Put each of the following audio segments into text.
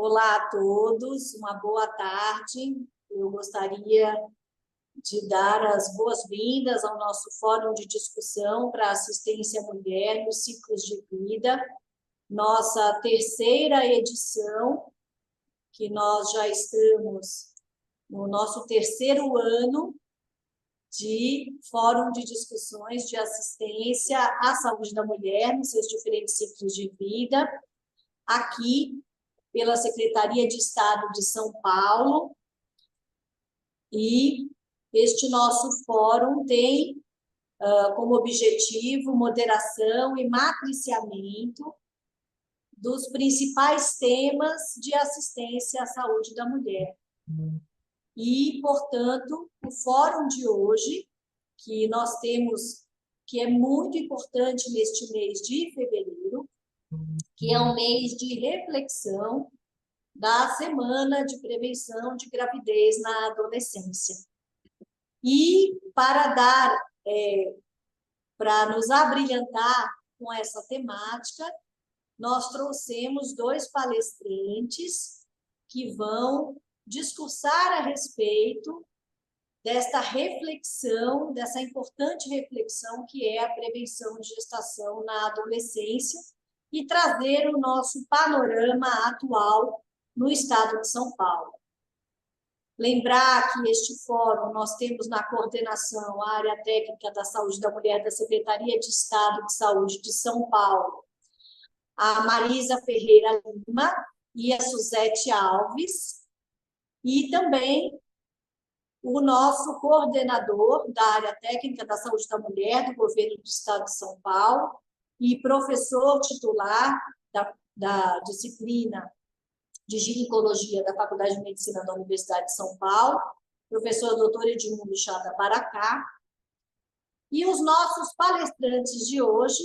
Olá a todos, uma boa tarde. Eu gostaria de dar as boas-vindas ao nosso fórum de discussão para assistência à mulher nos ciclos de vida, nossa terceira edição, que nós já estamos no nosso terceiro ano de fórum de discussões de assistência à saúde da mulher nos seus diferentes ciclos de vida, aqui pela Secretaria de Estado de São Paulo. E este nosso fórum tem como objetivo moderação e matriciamento dos principais temas de assistência à saúde da mulher. E, portanto, o fórum de hoje, que nós temos, que é muito importante neste mês de fevereiro, que é um mês de reflexão da Semana de Prevenção de Gravidez na Adolescência. E para nos abrilhantar com essa temática, nós trouxemos dois palestrantes que vão discursar a respeito desta reflexão, dessa importante reflexão que é a prevenção de gestação na adolescência e trazer o nosso panorama atual no estado de São Paulo. Lembrar que este fórum nós temos na coordenação a área técnica da saúde da mulher da Secretaria de Estado de Saúde de São Paulo, a Marisa Ferreira Lima e a Suzete Alves, e também o nosso coordenador da área técnica da saúde da mulher do governo do Estado de São Paulo e professor titular da disciplina de ginecologia da Faculdade de Medicina da Universidade de São Paulo, professor doutor Edmundo Chada Baracá. E os nossos palestrantes de hoje,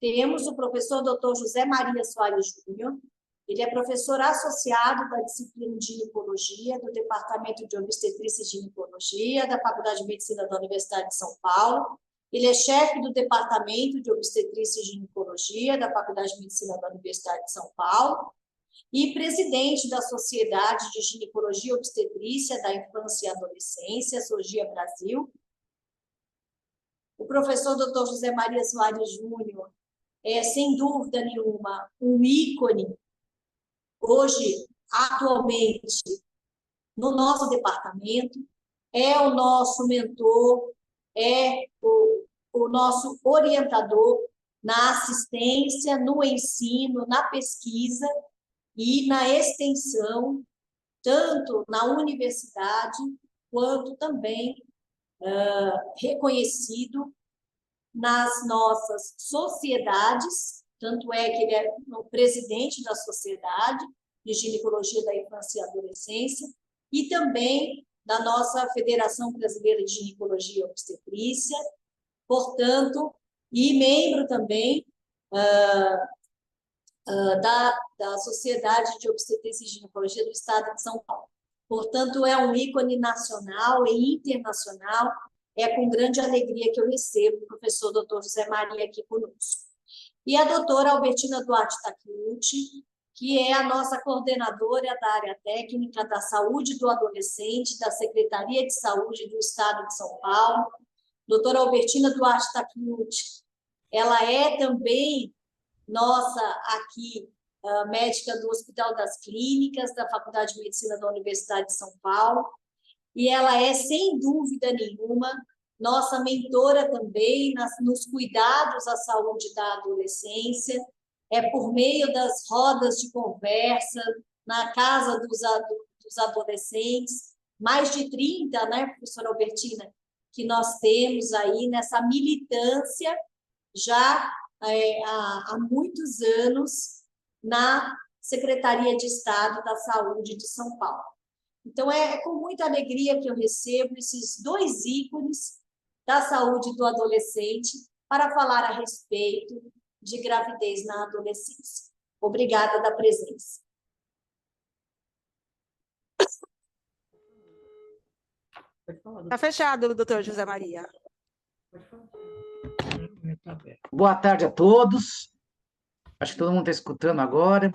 temos o professor doutor José Maria Soares Júnior, ele é professor associado da disciplina de ginecologia do Departamento de Obstetrícia e Ginecologia da Faculdade de Medicina da Universidade de São Paulo, ele é chefe do Departamento de Obstetrícia e Ginecologia da Faculdade de Medicina da Universidade de São Paulo, e presidente da Sociedade de Ginecologia e Obstetrícia da Infância e Adolescência, SOGIA Brasil. O professor Dr. José Maria Soares Júnior é, sem dúvida nenhuma, um ícone, hoje, atualmente, no nosso departamento, é o nosso mentor, é o nosso orientador na assistência, no ensino, na pesquisa, e na extensão, tanto na universidade, quanto também reconhecido nas nossas sociedades, tanto é que ele é o presidente da Sociedade de Ginecologia da Infância e Adolescência, e também da nossa Federação Brasileira de Ginecologia e Obstetrícia, portanto, e membro também da Sociedade de Obstetrícia e Ginecologia do Estado de São Paulo. Portanto, é um ícone nacional e internacional. É com grande alegria que eu recebo o professor Dr. José Maria aqui conosco. E a doutora Albertina Duarte Takeuchi, que é a nossa coordenadora da área técnica da saúde do adolescente da Secretaria de Saúde do Estado de São Paulo. Doutora Albertina Duarte Takeuchi, ela é também nossa aqui, médica do Hospital das Clínicas, da Faculdade de Medicina da Universidade de São Paulo, e ela é, sem dúvida nenhuma, nossa mentora também nos cuidados à saúde da adolescência, é por meio das rodas de conversa, na casa dos adolescentes, mais de 30, né, professora Albertina, que nós temos aí nessa militância já há muitos anos na Secretaria de Estado da Saúde de São Paulo. Então, é com muita alegria que eu recebo esses dois ícones da saúde do adolescente para falar a respeito de gravidez na adolescência. Obrigada da presença. Está fechado, doutor José Maria. Boa tarde a todos. Acho que todo mundo está escutando agora.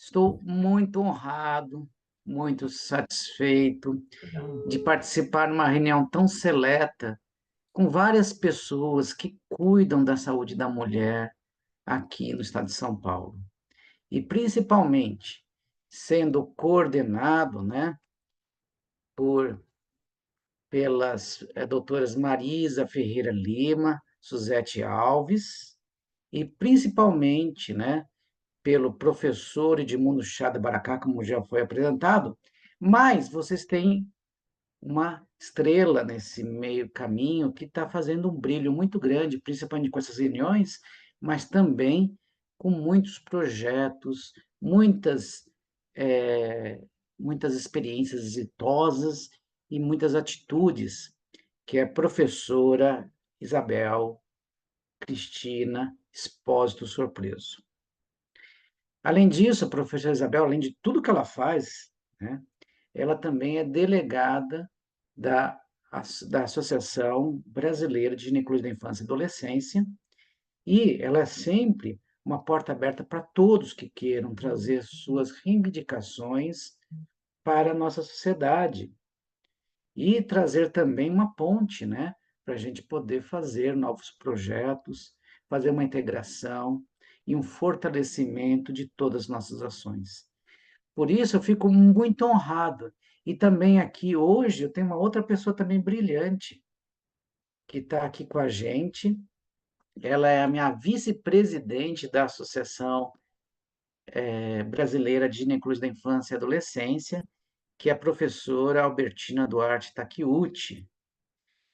Estou muito honrado, muito satisfeito de participar de uma reunião tão seleta com várias pessoas que cuidam da saúde da mulher aqui no estado de São Paulo. E principalmente sendo coordenado, né, pelas doutoras Marisa Ferreira Lima, Suzete Alves, e principalmente, né, pelo professor Edmundo Chá de Baracá, como já foi apresentado, mas vocês têm uma estrela nesse meio caminho que está fazendo um brilho muito grande, principalmente com essas reuniões, mas também com muitos projetos, muitas experiências exitosas e muitas atitudes, que é a professora Isabel Cristina Espósito Surpreso. Além disso, a professora Isabel, além de tudo que ela faz, né, ela também é delegada da, da Associação Brasileira de Ginecologia da Infância e Adolescência, e ela é sempre uma porta aberta para todos que queiram trazer suas reivindicações para a nossa sociedade e trazer também uma ponte, né, para a gente poder fazer novos projetos, fazer uma integração e um fortalecimento de todas as nossas ações. Por isso, eu fico muito honrado. E também aqui, hoje, eu tenho uma outra pessoa também brilhante, que está aqui com a gente. Ela é a minha vice-presidente da Associação Brasileira de Ginecologia da Infância e Adolescência, que é a professora Albertina Duarte Takiuchi.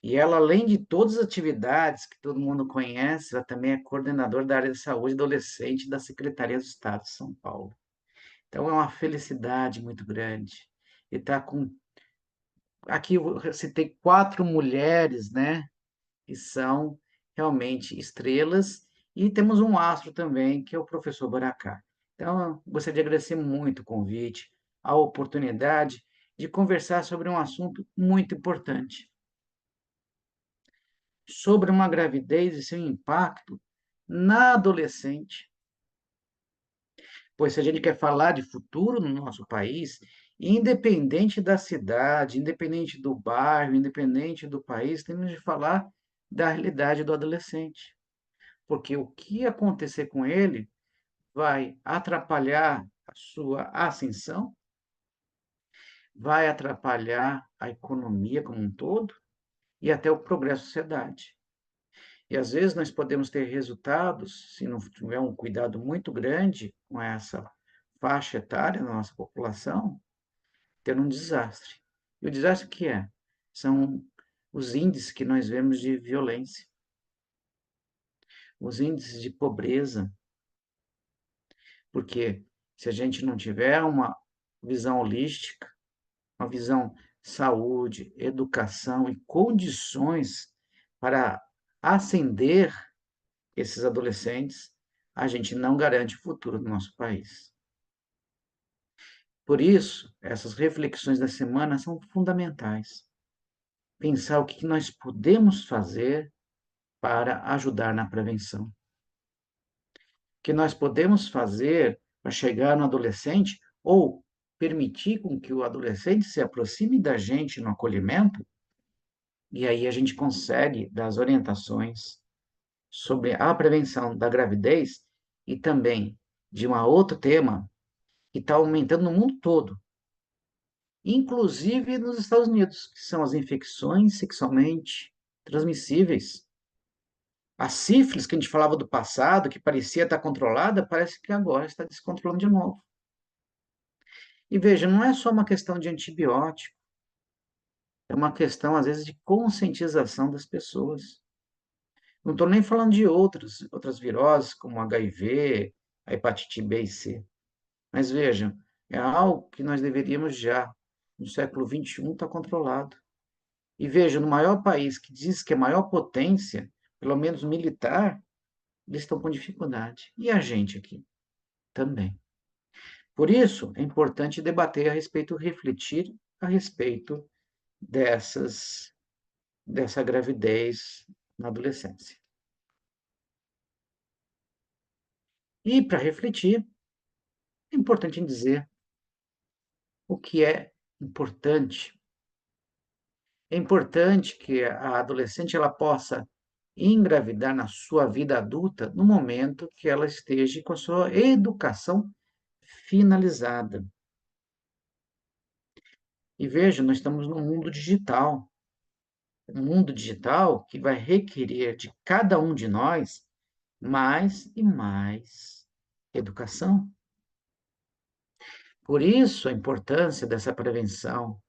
E ela, além de todas as atividades que todo mundo conhece, ela também é coordenadora da área de saúde adolescente da Secretaria do Estado de São Paulo. Então, é uma felicidade muito grande. E está com... Aqui eu citei 4 mulheres, né, que são realmente estrelas, e temos um astro também, que é o professor Baracá. Então, eu gostaria de agradecer muito o convite, a oportunidade de conversar sobre um assunto muito importante, sobre uma gravidez e seu impacto na adolescente. Pois se a gente quer falar de futuro no nosso país, independente da cidade, independente do bairro, independente do país, temos de falar da realidade do adolescente. Porque o que acontecer com ele vai atrapalhar a sua ascensão, vai atrapalhar a economia como um todo e até o progresso da sociedade. E às vezes nós podemos ter resultados, se não tiver um cuidado muito grande com essa faixa etária da nossa população, ter um desastre. E o desastre que é? São os índices que nós vemos de violência, os índices de pobreza, porque se a gente não tiver uma visão holística, uma visão saúde, educação e condições para ascender esses adolescentes, a gente não garante o futuro do nosso país. Por isso, essas reflexões da semana são fundamentais. Pensar o que nós podemos fazer para ajudar na prevenção. O que nós podemos fazer para chegar no adolescente ou permitir com que o adolescente se aproxime da gente no acolhimento, e aí a gente consegue dar as orientações sobre a prevenção da gravidez e também de um outro tema que está aumentando no mundo todo, inclusive nos Estados Unidos, que são as infecções sexualmente transmissíveis. A sífilis, que a gente falava do passado, que parecia estar controlada, parece que agora está descontrolando de novo. E veja, não é só uma questão de antibiótico, é uma questão, às vezes, de conscientização das pessoas. Não estou nem falando de outras viroses, como HIV, a hepatite B e C. Mas vejam, é algo que nós deveríamos já, no século XXI, estar controlado. E veja, no maior país que diz que é a maior potência, pelo menos militar, eles estão com dificuldade. E a gente aqui também. Por isso, é importante debater a respeito, refletir a respeito dessa gravidez na adolescência. E, para refletir, É importante dizer o que é importante. É importante que a adolescente ela possa engravidar na sua vida adulta no momento que ela esteja com a sua educação finalizada. E veja, nós estamos num mundo digital, um mundo digital que vai requerer de cada um de nós mais e mais educação. Por isso a importância dessa prevenção,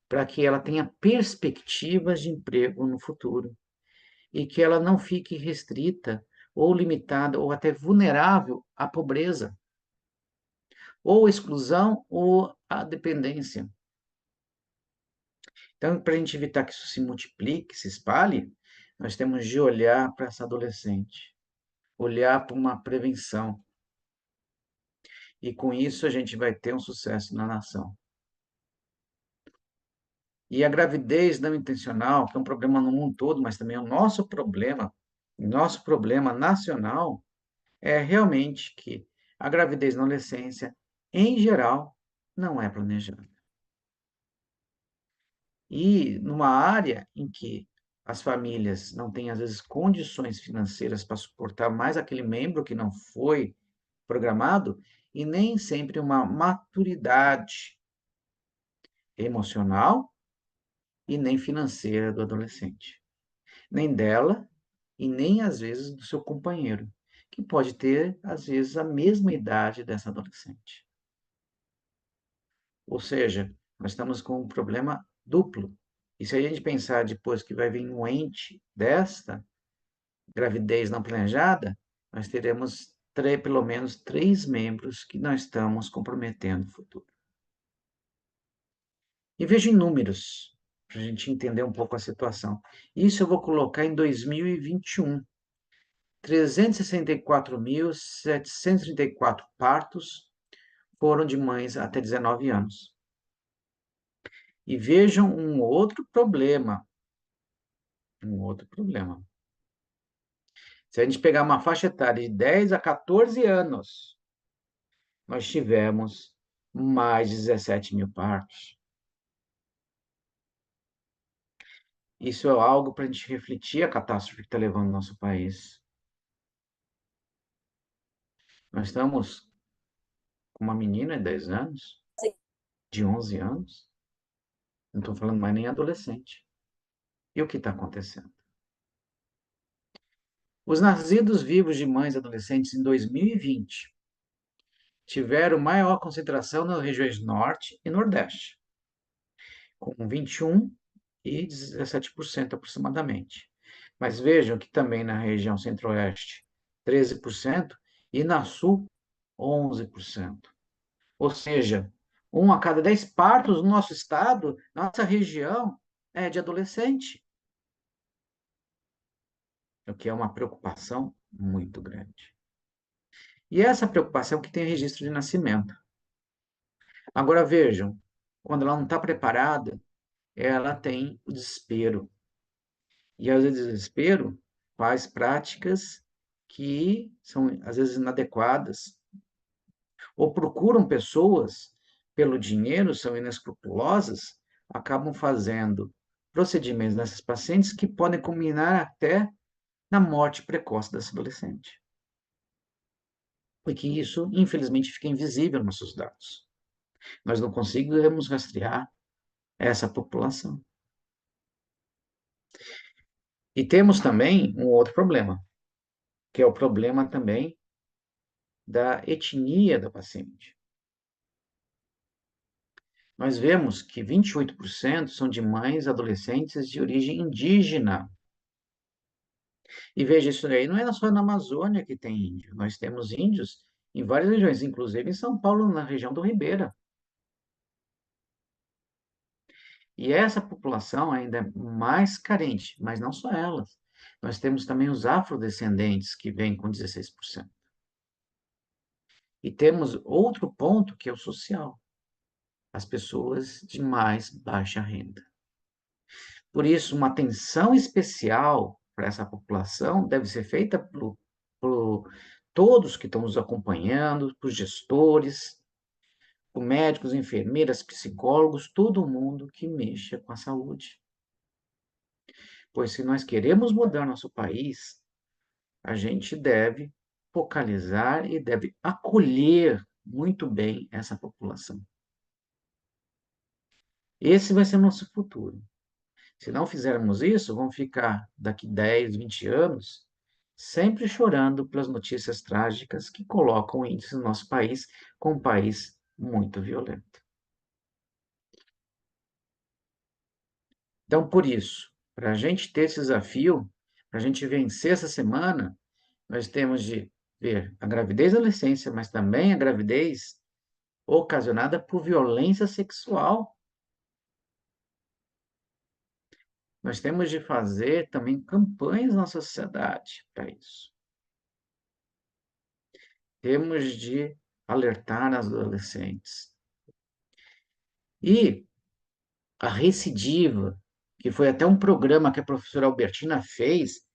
para que ela tenha perspectivas de emprego no futuro e que ela não fique restrita ou limitada ou até vulnerável à pobreza, ou exclusão ou à dependência. Então, para a gente evitar que isso se multiplique, se espalhe, nós temos de olhar para essa adolescente, olhar para uma prevenção. E com isso a gente vai ter um sucesso na nação. E a gravidez não intencional, que é um problema no mundo todo, mas também é o nosso problema nacional, é realmente que a gravidez na adolescência, em geral, não é planejada. E numa área em que as famílias não têm, às vezes, condições financeiras para suportar mais aquele membro que não foi programado, e nem sempre uma maturidade emocional e nem financeira do adolescente. Nem dela e nem, às vezes, do seu companheiro, que pode ter, às vezes, a mesma idade dessa adolescente. Ou seja, nós estamos com um problema duplo. E se a gente pensar depois que vai vir um ente desta gravidez não planejada, nós teremos pelo menos 3 membros que nós estamos comprometendo o futuro. E veja em números, para a gente entender um pouco a situação. Isso eu vou colocar em 2021. 364.734 partos foram de mães até 19 anos. E vejam um outro problema. Se a gente pegar uma faixa etária de 10 a 14 anos, nós tivemos mais de 17 mil partos. Isso é algo para a gente refletir a catástrofe que está levando o nosso país. Nós estamos com uma menina de 10 anos, de 11 anos, não estou falando mais nem adolescente. E o que está acontecendo? Os nascidos vivos de mães adolescentes em 2020 tiveram maior concentração nas regiões Norte e Nordeste, com 21% e 17% aproximadamente. Mas vejam que também na região Centro-Oeste, 13%, e na Sul, 11%. Ou seja, 1 a cada 10 partos no nosso estado, nossa região, é de adolescente. O que é uma preocupação muito grande. E essa preocupação que tem registro de nascimento. Agora vejam, quando ela não está preparada, ela tem o desespero. E às vezes o desespero faz práticas que são às vezes inadequadas, ou procuram pessoas pelo dinheiro, são inescrupulosas, acabam fazendo procedimentos nessas pacientes que podem culminar até na morte precoce dessa adolescente. Porque isso, infelizmente, fica invisível nos nossos dados. Nós não conseguimos rastrear essa população. E temos também um outro problema, que é o problema também da etnia da paciente. Nós vemos que 28% são de mães adolescentes de origem indígena. E veja, isso aí não é só na Amazônia que tem índio. Nós temos índios em várias regiões, inclusive em São Paulo, na região do Ribeira. E essa população ainda é mais carente, mas não só elas. Nós temos também os afrodescendentes, que vêm com 16%. E temos outro ponto, que é o social. As pessoas de mais baixa renda. Por isso, uma atenção especial para essa população deve ser feita todos que estão nos acompanhando, para os gestores, os médicos, enfermeiras, psicólogos, todo mundo que mexa com a saúde. Pois se nós queremos mudar nosso país, a gente deve focalizar e deve acolher muito bem essa população. Esse vai ser o nosso futuro. Se não fizermos isso, vamos ficar daqui 10, 20 anos sempre chorando pelas notícias trágicas que colocam o índice do nosso país como um país muito violento. Então, por isso, para a gente ter esse desafio, para a gente vencer essa semana, nós temos de ver a gravidez e a adolescência, mas também a gravidez ocasionada por violência sexual. Nós temos de fazer também campanhas na sociedade para isso. Temos de alertar as adolescentes. E a recidiva, que foi até um programa que a professora Albertina fez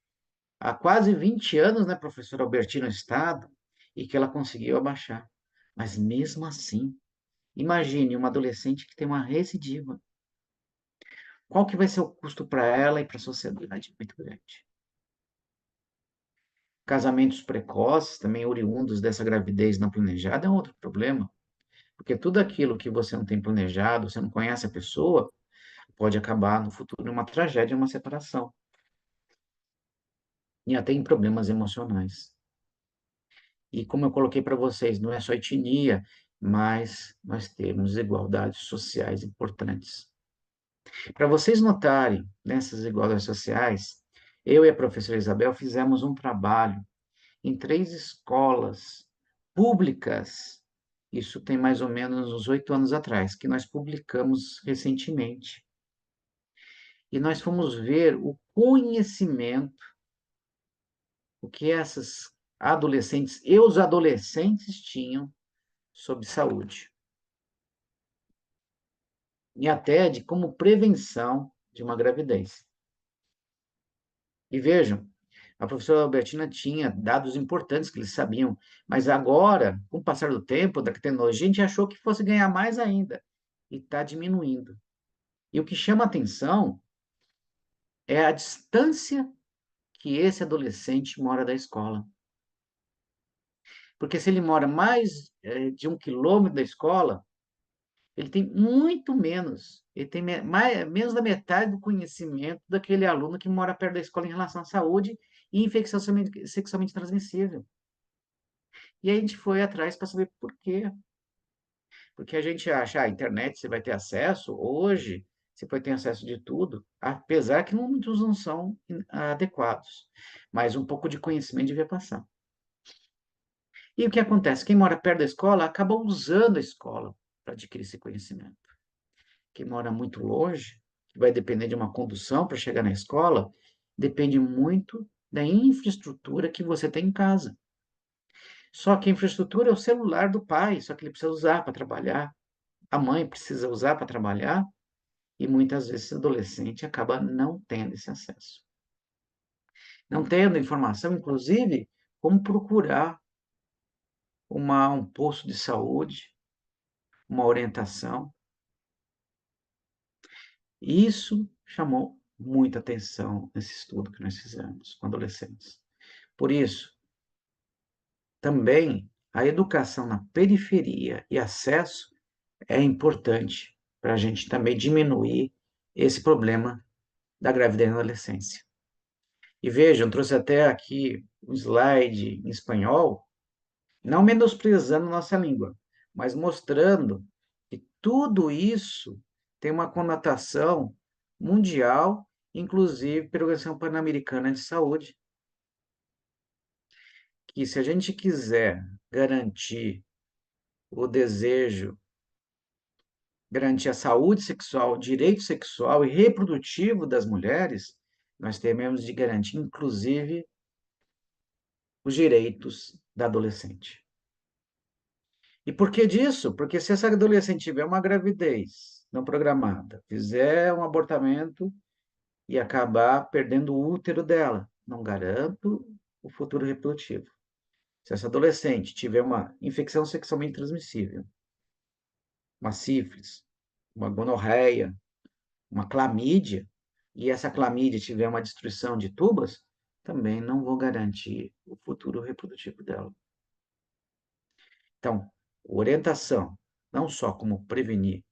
há quase 20 anos, né, professora Albertina, no Estado, e que ela conseguiu abaixar. Mas mesmo assim, imagine uma adolescente que tem uma recidiva. Qual que vai ser o custo para ela e para a sociedade? Muito grande. Casamentos precoces, também oriundos dessa gravidez não planejada, é um outro problema. Porque tudo aquilo que você não tem planejado, você não conhece a pessoa, pode acabar no futuro em uma tragédia, uma separação. E até em problemas emocionais. E como eu coloquei para vocês, não é só etnia, mas nós temos desigualdades sociais importantes. Para vocês notarem nessas desigualdades sociais, eu e a professora Isabel fizemos um trabalho em 3 escolas públicas, isso tem mais ou menos uns 8 anos atrás, que nós publicamos recentemente. E nós fomos ver o conhecimento, o que essas adolescentes e os adolescentes tinham sobre saúde. E até de como prevenção de uma gravidez. E vejam, a professora Albertina tinha dados importantes que eles sabiam, mas agora, com o passar do tempo, da tecnologia, a gente achou que fosse ganhar mais ainda, e está diminuindo. E o que chama atenção é a distância que esse adolescente mora da escola. Porque se ele mora mais de 1 quilômetro da escola, ele tem muito menos, ele tem menos da metade do conhecimento daquele aluno que mora perto da escola em relação à saúde e infecção sexualmente transmissível. E aí a gente foi atrás para saber por quê. Porque a gente acha, a internet você vai ter acesso, hoje você pode ter acesso de tudo, apesar que muitos não são adequados. Mas um pouco de conhecimento devia passar. E o que acontece? Quem mora perto da escola acaba usando a escola para adquirir esse conhecimento. Quem mora muito longe, que vai depender de uma condução para chegar na escola, depende muito da infraestrutura que você tem em casa. Só que a infraestrutura é o celular do pai, só que ele precisa usar para trabalhar. A mãe precisa usar para trabalhar e muitas vezes esse adolescente acaba não tendo esse acesso. Não tendo informação, inclusive, como procurar um posto de saúde, uma orientação. Isso chamou muita atenção nesse estudo que nós fizemos com adolescentes. Por isso, também a educação na periferia e acesso é importante para a gente também diminuir esse problema da gravidez na adolescência. E vejam, trouxe até aqui um slide em espanhol, não menosprezando nossa língua, mas mostrando que tudo isso tem uma conotação mundial, inclusive pela Organização Pan-Americana de Saúde, que se a gente quiser garantir o desejo, garantir a saúde sexual, direito sexual e reprodutivo das mulheres, nós temos de garantir, inclusive, os direitos da adolescente. E por que disso? Porque se essa adolescente tiver uma gravidez não programada, fizer um abortamento e acabar perdendo o útero dela, não garanto o futuro reprodutivo. Se essa adolescente tiver uma infecção sexualmente transmissível, uma sífilis, uma gonorreia, uma clamídia, e essa clamídia tiver uma destruição de tubas, também não vou garantir o futuro reprodutivo dela. Então, orientação, não só como prevenir,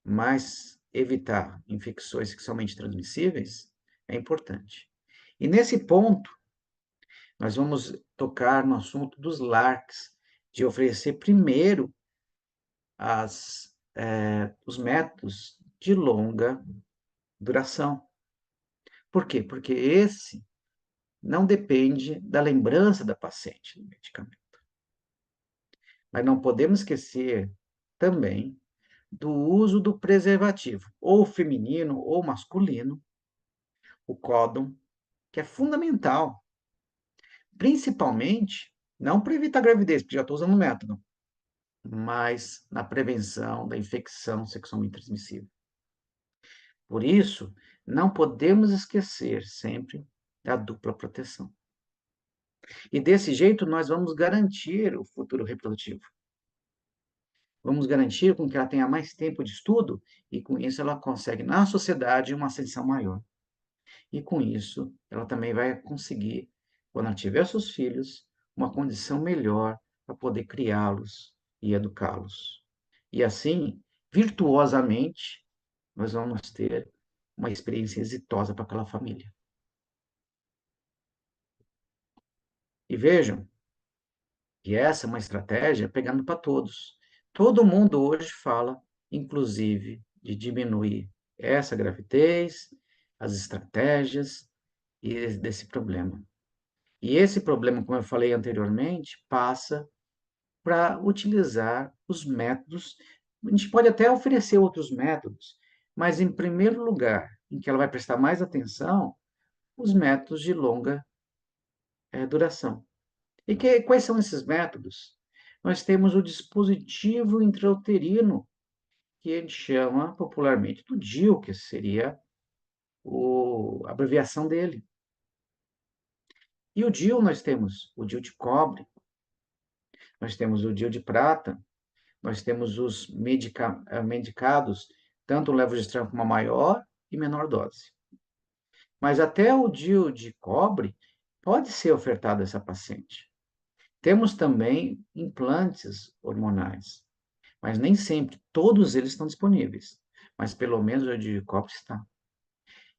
mas evitar infecções sexualmente transmissíveis, é importante. E nesse ponto, nós vamos tocar no assunto dos LARCs, de oferecer primeiro os métodos de longa duração. Por quê? Porque esse não depende da lembrança da paciente do medicamento. Mas não podemos esquecer também do uso do preservativo, ou feminino ou masculino, o códon, que é fundamental, principalmente, não para evitar a gravidez, porque já estou usando o método, mas na prevenção da infecção sexualmente transmissível. Por isso, não podemos esquecer sempre da dupla proteção. E desse jeito, nós vamos garantir o futuro reprodutivo. Vamos garantir com que ela tenha mais tempo de estudo e, com isso, ela consegue, na sociedade, uma ascensão maior. E, com isso, ela também vai conseguir, quando ela tiver seus filhos, uma condição melhor para poder criá-los e educá-los. E, assim, virtuosamente, nós vamos ter uma experiência exitosa para aquela família. E vejam que essa é uma estratégia pegando para todos. Todo mundo hoje fala, inclusive, de diminuir essa gravidez, as estratégias e desse problema. E esse problema, como eu falei anteriormente, passa para utilizar os métodos. A gente pode até oferecer outros métodos, mas, em primeiro lugar, em que ela vai prestar mais atenção, os métodos de longa duração. E quais são esses métodos? Nós temos o dispositivo intrauterino, que a gente chama popularmente do DIU, que seria a abreviação dele. E o DIU, nós temos o DIU de cobre, nós temos o DIU de prata, nós temos os medicados, tanto o levodostrel com uma maior e menor dose. Mas até o DIU de cobre pode ser ofertado a essa paciente. Temos também implantes hormonais, mas nem sempre todos eles estão disponíveis, mas pelo menos o DIU de cobre está.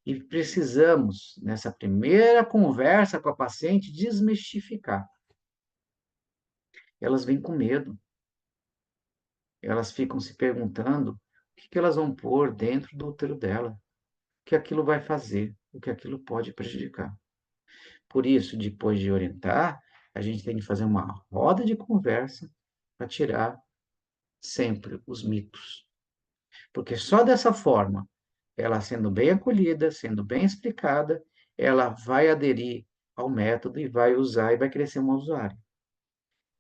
E precisamos, nessa primeira conversa com a paciente, desmistificar. Elas vêm com medo. Elas ficam se perguntando o que elas vão pôr dentro do útero dela, o que aquilo vai fazer, o que aquilo pode prejudicar. Por isso, depois de orientar, a gente tem que fazer uma roda de conversa para tirar sempre os mitos. Porque só dessa forma, ela sendo bem acolhida, sendo bem explicada, ela vai aderir ao método e vai usar e vai querer ser uma usuária.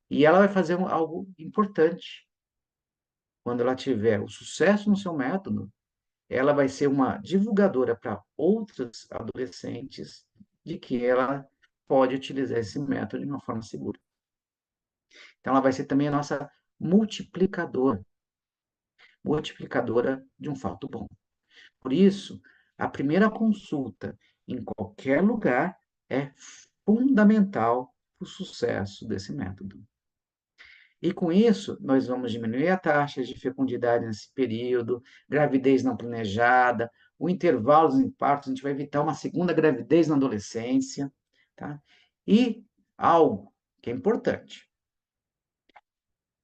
E ela vai fazer algo importante. Quando ela tiver o sucesso no seu método, ela vai ser uma divulgadora para outros adolescentes de que ela pode utilizar esse método de uma forma segura. Então, ela vai ser também a nossa multiplicadora de um fato bom. Por isso, a primeira consulta em qualquer lugar é fundamental para o sucesso desse método. E com isso, nós vamos diminuir a taxa de fecundidade nesse período, gravidez não planejada, o intervalo em partos, a gente vai evitar uma segunda gravidez na adolescência, tá? E algo que é importante.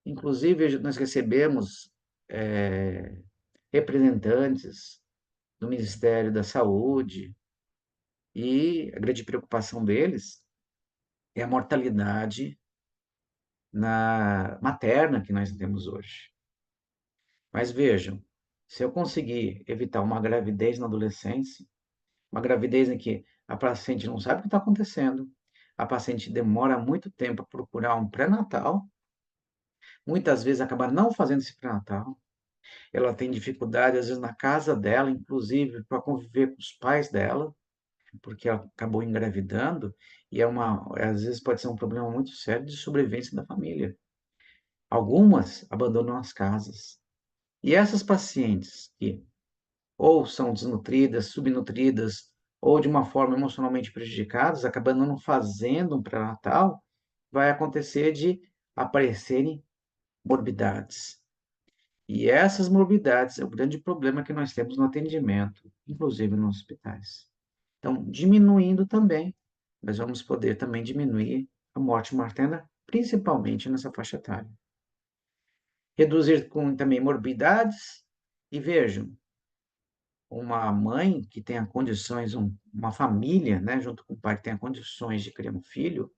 Inclusive, nós recebemos representantes do Ministério da Saúde e a grande preocupação deles é a mortalidade materna que nós temos hoje. Mas vejam, se eu conseguir evitar uma gravidez na adolescência, uma gravidez em que a paciente não sabe o que está acontecendo, a paciente demora muito tempo a procurar um pré-natal, muitas vezes acaba não fazendo esse pré-natal, ela tem dificuldade, às vezes, na casa dela, inclusive, para conviver com os pais dela, porque ela acabou engravidando, e às vezes pode ser um problema muito sério de sobrevivência da família. Algumas abandonam as casas. E essas pacientes que ou são desnutridas, subnutridas, ou de uma forma emocionalmente prejudicadas, acabando não fazendo um pré-natal, vai acontecer de aparecerem morbidades. E essas morbidades é o grande problema que nós temos no atendimento, inclusive nos hospitais. Então, diminuindo também, nós vamos poder também diminuir a morte materna, principalmente nessa faixa etária. Reduzir com também morbidades, e vejam, uma mãe que tenha condições, uma família, né, junto com o pai que tenha condições de criar um filho,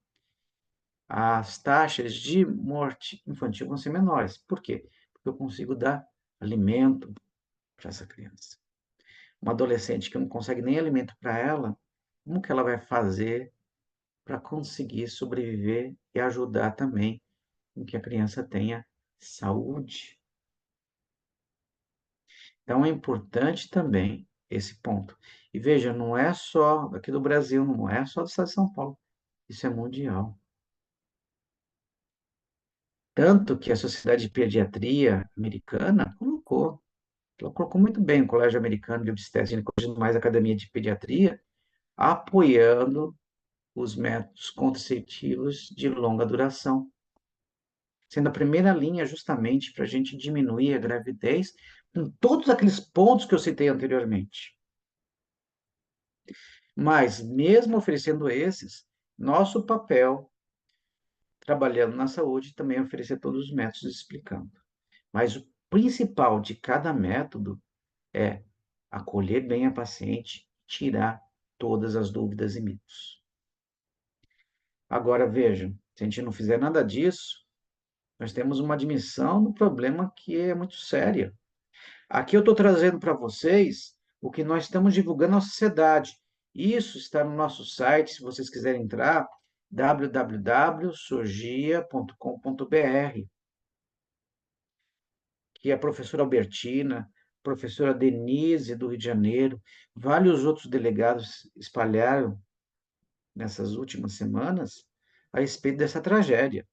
as taxas de morte infantil vão ser menores. Por quê? Porque eu consigo dar alimento para essa criança. Uma adolescente que não consegue nem alimento para ela, como que ela vai fazer para conseguir sobreviver e ajudar também com que a criança tenha saúde? Então, é importante também esse ponto. E veja, não é só aqui do Brasil, não é só do estado de São Paulo, isso é mundial. Tanto que a Sociedade de Pediatria Americana ela colocou muito bem o Colégio Americano de Obstétrica e Ginecologia, mais a Academia de Pediatria, apoiando os métodos contraceptivos de longa duração, sendo a primeira linha justamente para a gente diminuir a gravidez com todos aqueles pontos que eu citei anteriormente. Mas, mesmo oferecendo esses, nosso papel, trabalhando na saúde, também é oferecer todos os métodos explicando. Mas o principal de cada método é acolher bem a paciente, tirar todas as dúvidas e mitos. Agora, vejam, se a gente não fizer nada disso, nós temos uma admissão do problema que é muito séria. Aqui eu estou trazendo para vocês o que nós estamos divulgando à sociedade. Isso está no nosso site, se vocês quiserem entrar, www.surgia.com.br, que a professora Albertina, professora Denise, do Rio de Janeiro, vários outros delegados espalharam nessas últimas semanas a respeito dessa tragédia.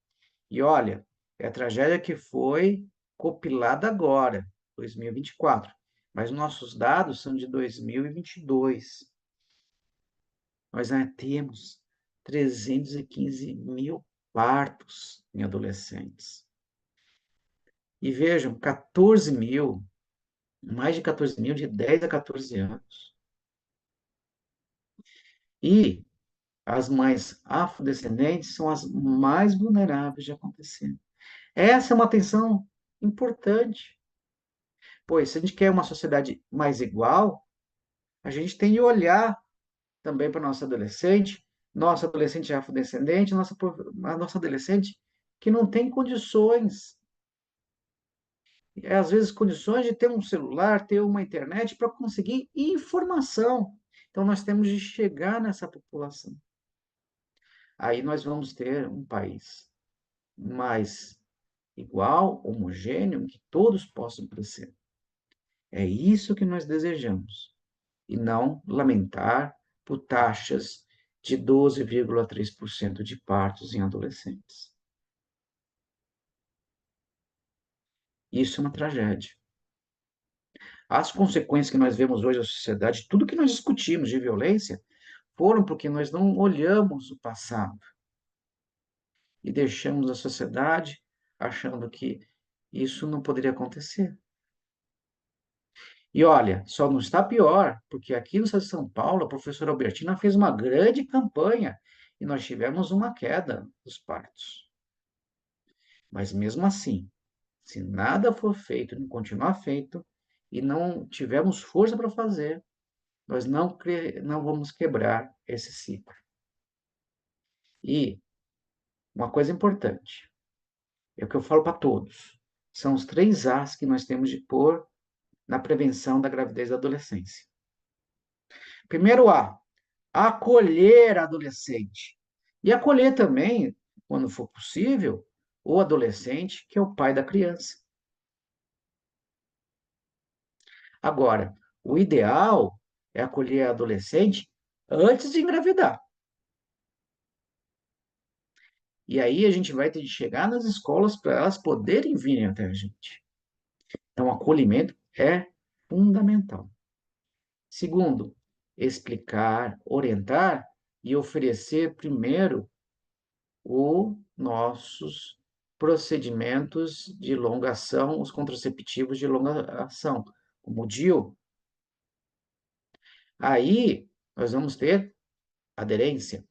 E olha, é a tragédia que foi compilada agora, 2024, mas nossos dados são de 2022. Nós já temos 315 mil partos em adolescentes. E vejam, 14 mil, mais de 14 mil, de 10 a 14 anos. E as mães afrodescendentes são as mais vulneráveis de acontecer. Essa é uma atenção importante, pois se a gente quer uma sociedade mais igual, a gente tem de olhar também para nossa adolescente afrodescendente, a nossa adolescente que não tem condições, às vezes condições de ter um celular, ter uma internet para conseguir informação. Então nós temos de chegar nessa população. Aí nós vamos ter um país mais igual, homogêneo, que todos possam crescer. É isso que nós desejamos, e não lamentar por taxas de 12,3% de partos em adolescentes. Isso é uma tragédia. As consequências que nós vemos hoje na sociedade, tudo que nós discutimos de violência, foram porque nós não olhamos o passado e deixamos a sociedade achando que isso não poderia acontecer. E olha, só não está pior, porque aqui no estado de São Paulo, a professora Albertina fez uma grande campanha e nós tivemos uma queda dos partos. Mas mesmo assim, se nada for feito, não continuar feito, e não tivermos força para fazer, nós não vamos quebrar esse ciclo. E uma coisa importante, é o que eu falo para todos, são os 3 As que nós temos de pôr na prevenção da gravidez da adolescência. Primeiro A, acolher a adolescente. E acolher também, quando for possível, o adolescente, que é o pai da criança. Agora, o ideal é acolher a adolescente antes de engravidar. E aí a gente vai ter de chegar nas escolas para elas poderem virem até a gente. Então, o acolhimento é fundamental. Segundo, explicar, orientar e oferecer primeiro os nossos procedimentos de longa ação, os contraceptivos de longa ação, como o DIU. Aí nós vamos ter aderência.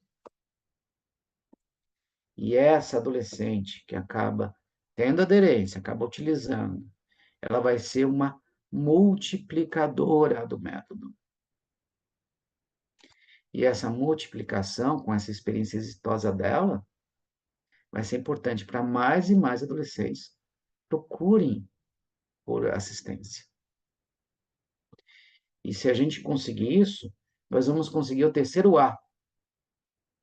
E essa adolescente que acaba tendo aderência, acaba utilizando, ela vai ser uma multiplicadora do método. E essa multiplicação, com essa experiência exitosa dela, vai ser importante para mais e mais adolescentes procurem por assistência. E se a gente conseguir isso, nós vamos conseguir o terceiro A,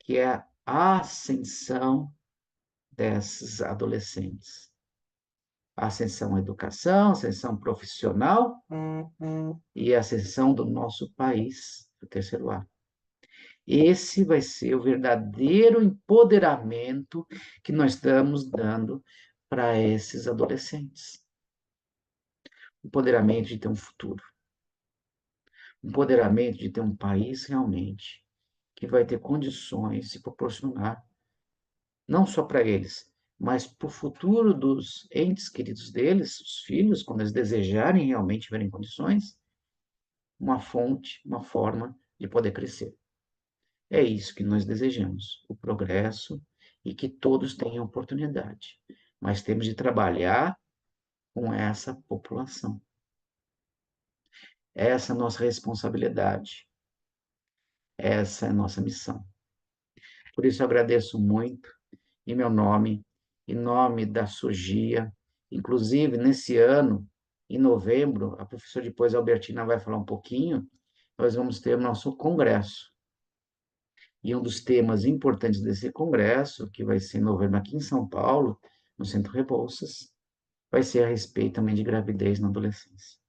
que é a ascensão desses adolescentes. A ascensão à educação, a ascensão profissional e a ascensão do nosso país, o terceiro A. Esse vai ser o verdadeiro empoderamento que nós estamos dando para esses adolescentes. Empoderamento de ter um futuro. Empoderamento de ter um país realmente que vai ter condições de proporcionar, não só para eles, mas para o futuro dos entes queridos deles, os filhos, quando eles desejarem realmente verem condições, uma fonte, uma forma de poder crescer. É isso que nós desejamos, o progresso e que todos tenham oportunidade. Mas temos de trabalhar com essa população. Essa é a nossa responsabilidade. Essa é a nossa missão. Por isso eu agradeço muito, em meu nome, em nome da SOGIA. Inclusive, nesse ano, em novembro, a professora depois Albertina vai falar um pouquinho, nós vamos ter o nosso congresso. E um dos temas importantes desse congresso, que vai ser em novembro aqui em São Paulo, no Centro Rebouças, vai ser a respeito também de gravidez na adolescência.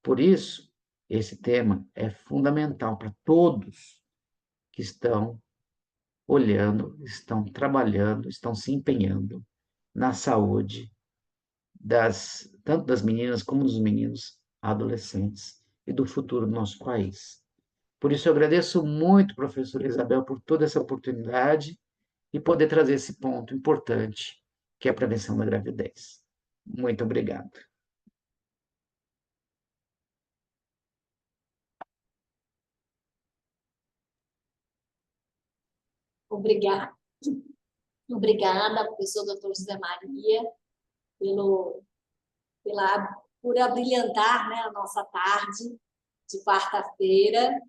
Por isso, esse tema é fundamental para todos que estão olhando, estão trabalhando, estão se empenhando na saúde tanto das meninas como dos meninos adolescentes e do futuro do nosso país. Por isso, eu agradeço muito, professora Isabel, por toda essa oportunidade e poder trazer esse ponto importante, que é a prevenção da gravidez. Muito obrigado. Obrigada. Obrigada, professor Dr. José Maria, por abrilhantar, né, a nossa tarde de quarta-feira,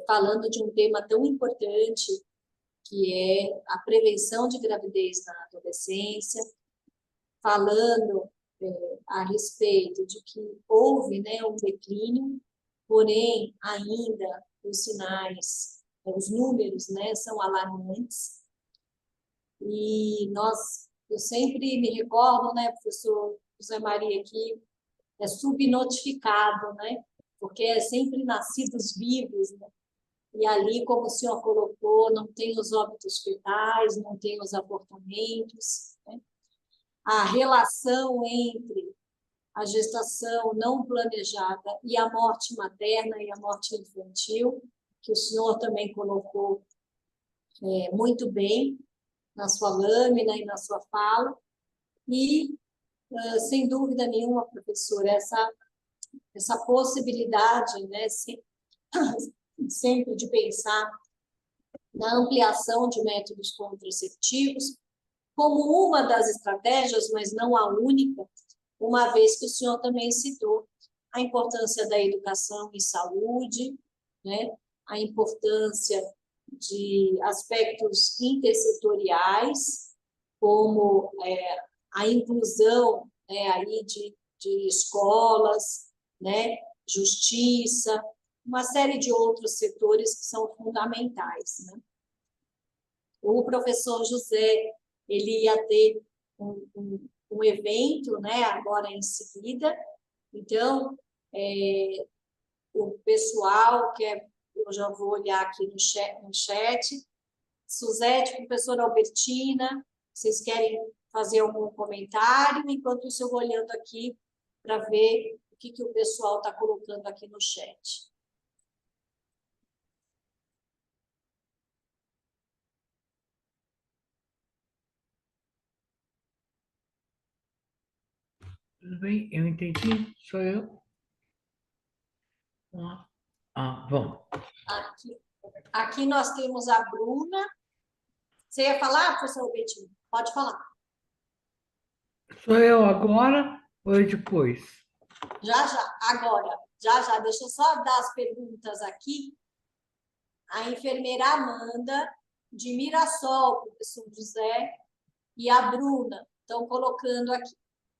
falando de um tema tão importante, que é a prevenção de gravidez na adolescência, falando a respeito de que houve, né, um declínio, porém, ainda os sinais, os números, né, são alarmantes. E eu sempre me recordo, né, professor José Maria, que é subnotificado, né, porque é sempre nascidos vivos, né? E ali, como o senhor colocou, não tem os óbitos fetais, não tem os abortamentos, né? A relação entre a gestação não planejada e a morte materna e a morte infantil, que o senhor também colocou muito bem na sua lâmina e na sua fala. E, sem dúvida nenhuma, professora, essa possibilidade, né, sempre de pensar na ampliação de métodos contraceptivos como uma das estratégias, mas não a única, uma vez que o senhor também citou a importância da educação e saúde, né? A importância de aspectos intersetoriais, como a inclusão, né, aí de escolas, né, justiça, uma série de outros setores que são fundamentais, né? O professor José, ele ia ter um evento, né, agora em seguida, então, o pessoal que é eu já vou olhar aqui no chat. Suzete, professora Albertina, vocês querem fazer algum comentário? Enquanto isso, eu vou olhando aqui para ver o que o pessoal está colocando aqui no chat. Tudo bem, eu entendi, sou eu. Bom. Aqui nós temos a Bruna. Você ia falar, professor Albertina? Pode falar. Sou eu agora ou é depois? Já, agora. Já. Deixa eu só dar as perguntas aqui. A enfermeira Amanda, de Mirassol, professor José, e a Bruna estão colocando aqui.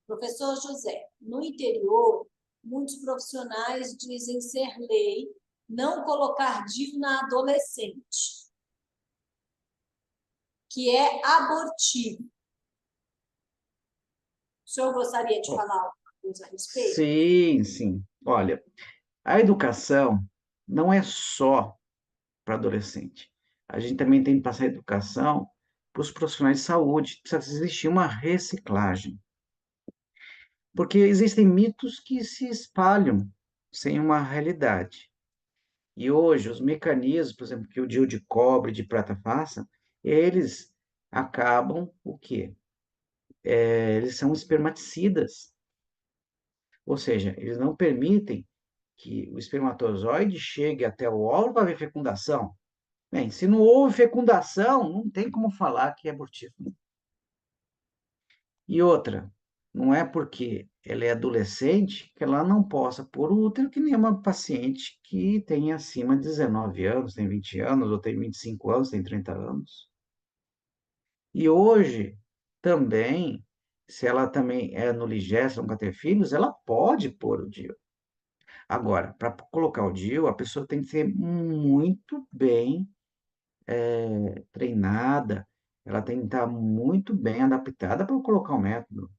Professor José, no interior, muitos profissionais dizem ser lei não colocar DIU na adolescente, que é abortivo. O senhor gostaria de falar alguma coisa a respeito? Sim. Olha, a educação não é só para adolescente. A gente também tem que passar educação para os profissionais de saúde. Precisa existir uma reciclagem. Porque existem mitos que se espalham sem uma realidade. E hoje, os mecanismos, por exemplo, que o DIU de cobre, de prata faça, eles acabam o quê? Eles são espermaticidas. Ou seja, eles não permitem que o espermatozoide chegue até o óvulo para ver fecundação. Bem, se não houve fecundação, não tem como falar que é abortivo. E outra, não é porque ela é adolescente que ela não possa pôr o útero que nem uma paciente que tem acima de 19 anos, tem 20 anos, ou tem 25 anos, tem 30 anos. E hoje, também, se ela também é nuligesta, nunca ter filhos, ela pode pôr o DIU. Agora, para colocar o DIU, a pessoa tem que ser muito bem treinada, ela tem que estar muito bem adaptada para colocar o método.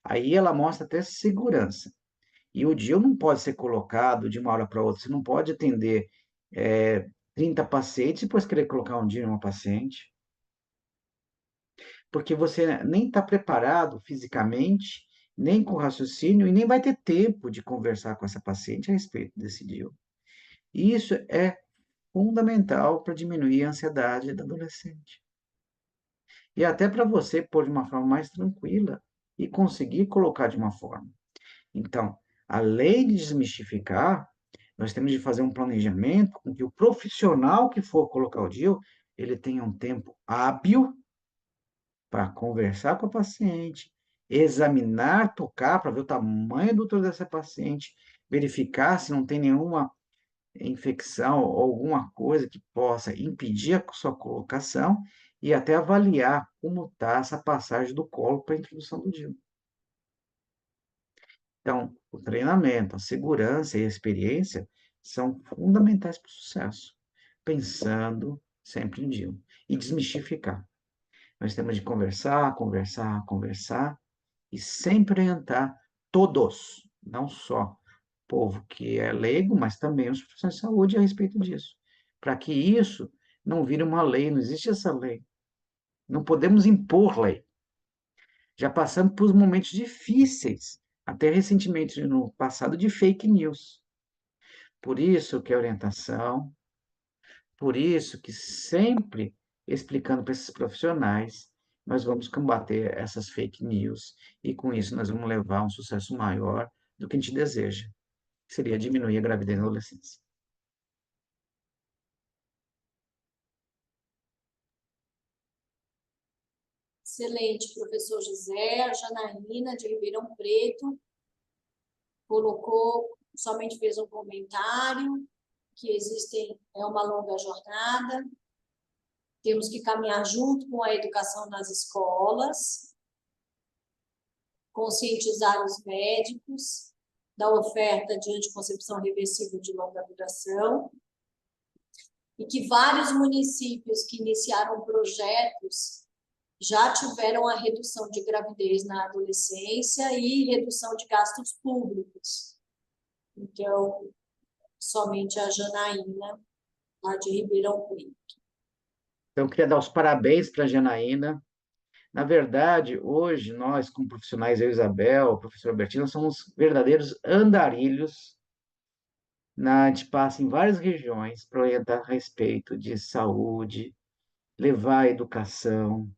Aí ela mostra até segurança. E o DIU não pode ser colocado de uma hora para outra. Você não pode atender 30 pacientes e depois querer colocar um DIU em uma paciente. Porque você nem está preparado fisicamente, nem com raciocínio, e nem vai ter tempo de conversar com essa paciente a respeito desse DIU. E isso é fundamental para diminuir a ansiedade da adolescente. E até para você pôr de uma forma mais tranquila e conseguir colocar de uma forma. Então, além de desmistificar, nós temos de fazer um planejamento com que o profissional que for colocar o DIU, ele tenha um tempo hábil para conversar com a paciente, examinar, tocar para ver o tamanho do útero dessa paciente, verificar se não tem nenhuma infecção ou alguma coisa que possa impedir a sua colocação e até avaliar como está essa passagem do colo para a introdução do DIU. Então, o treinamento, a segurança e a experiência são fundamentais para o sucesso, pensando sempre em DIU e desmistificar. Nós temos de conversar e sempre orientar todos, não só o povo que é leigo, mas também os profissionais de saúde a respeito disso, para que isso não vire uma lei, não existe essa lei. Não podemos impor lei. Já passamos por momentos difíceis, até recentemente no passado, de fake news. Por isso que a orientação, por isso que sempre explicando para esses profissionais, nós vamos combater essas fake news e com isso nós vamos levar a um sucesso maior do que a gente deseja, que seria diminuir a gravidez na adolescência. Excelente, professor José. A Janaína, de Ribeirão Preto, somente fez um comentário, que é uma longa jornada, temos que caminhar junto com a educação nas escolas, conscientizar os médicos da oferta de anticoncepção reversível de longa duração, e que vários municípios que iniciaram projetos já tiveram a redução de gravidez na adolescência e redução de gastos públicos. Então, somente a Janaína lá de Ribeirão Preto. Então, eu queria dar os parabéns para a Janaína. Na verdade, hoje, nós, como profissionais, eu, Isabel, o professor Albertina, somos verdadeiros andarilhos. A gente passa em várias regiões para orientar a respeito de saúde, levar educação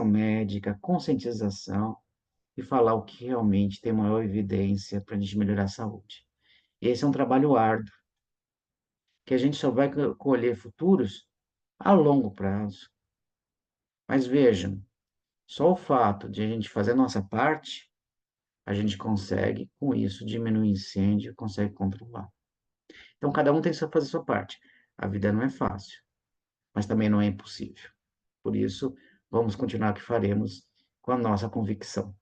médica, conscientização e falar o que realmente tem maior evidência para a gente melhorar a saúde. E esse é um trabalho árduo, que a gente só vai colher futuros a longo prazo. Mas vejam, só o fato de a gente fazer a nossa parte, a gente consegue, com isso, diminuir o incêndio, consegue controlar. Então, cada um tem que fazer a sua parte. A vida não é fácil, mas também não é impossível. Por isso, vamos continuar o que faremos com a nossa convicção.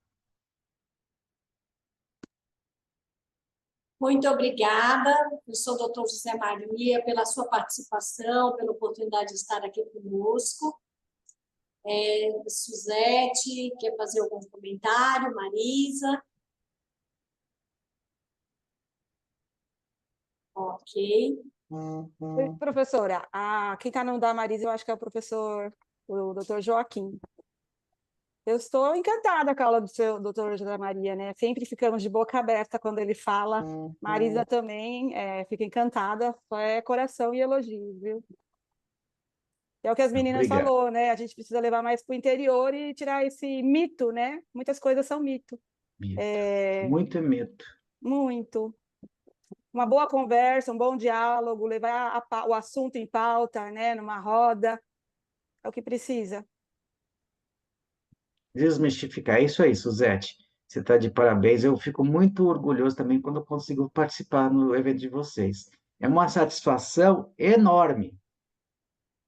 Muito obrigada, professor Dr. José Maria, pela sua participação, pela oportunidade de estar aqui conosco. Suzete, quer fazer algum comentário? Marisa? Ok. Professora, quem está no da Marisa, eu acho que é o doutor Joaquim. Eu estou encantada com a aula do seu doutor José Maria, né? Sempre ficamos de boca aberta quando ele fala. Marisa também fica encantada, só é coração e elogios, viu? É o que as meninas Obrigado. falou, né? A gente precisa levar mais para o interior e tirar esse mito, né? Muitas coisas são mito. Mito. Muito mito. Muito. Uma boa conversa, um bom diálogo, levar o assunto em pauta, né? Numa roda, é o que precisa. Desmistificar. É isso aí, Suzete. Você está de parabéns. Eu fico muito orgulhoso também quando eu consigo participar no evento de vocês. É uma satisfação enorme.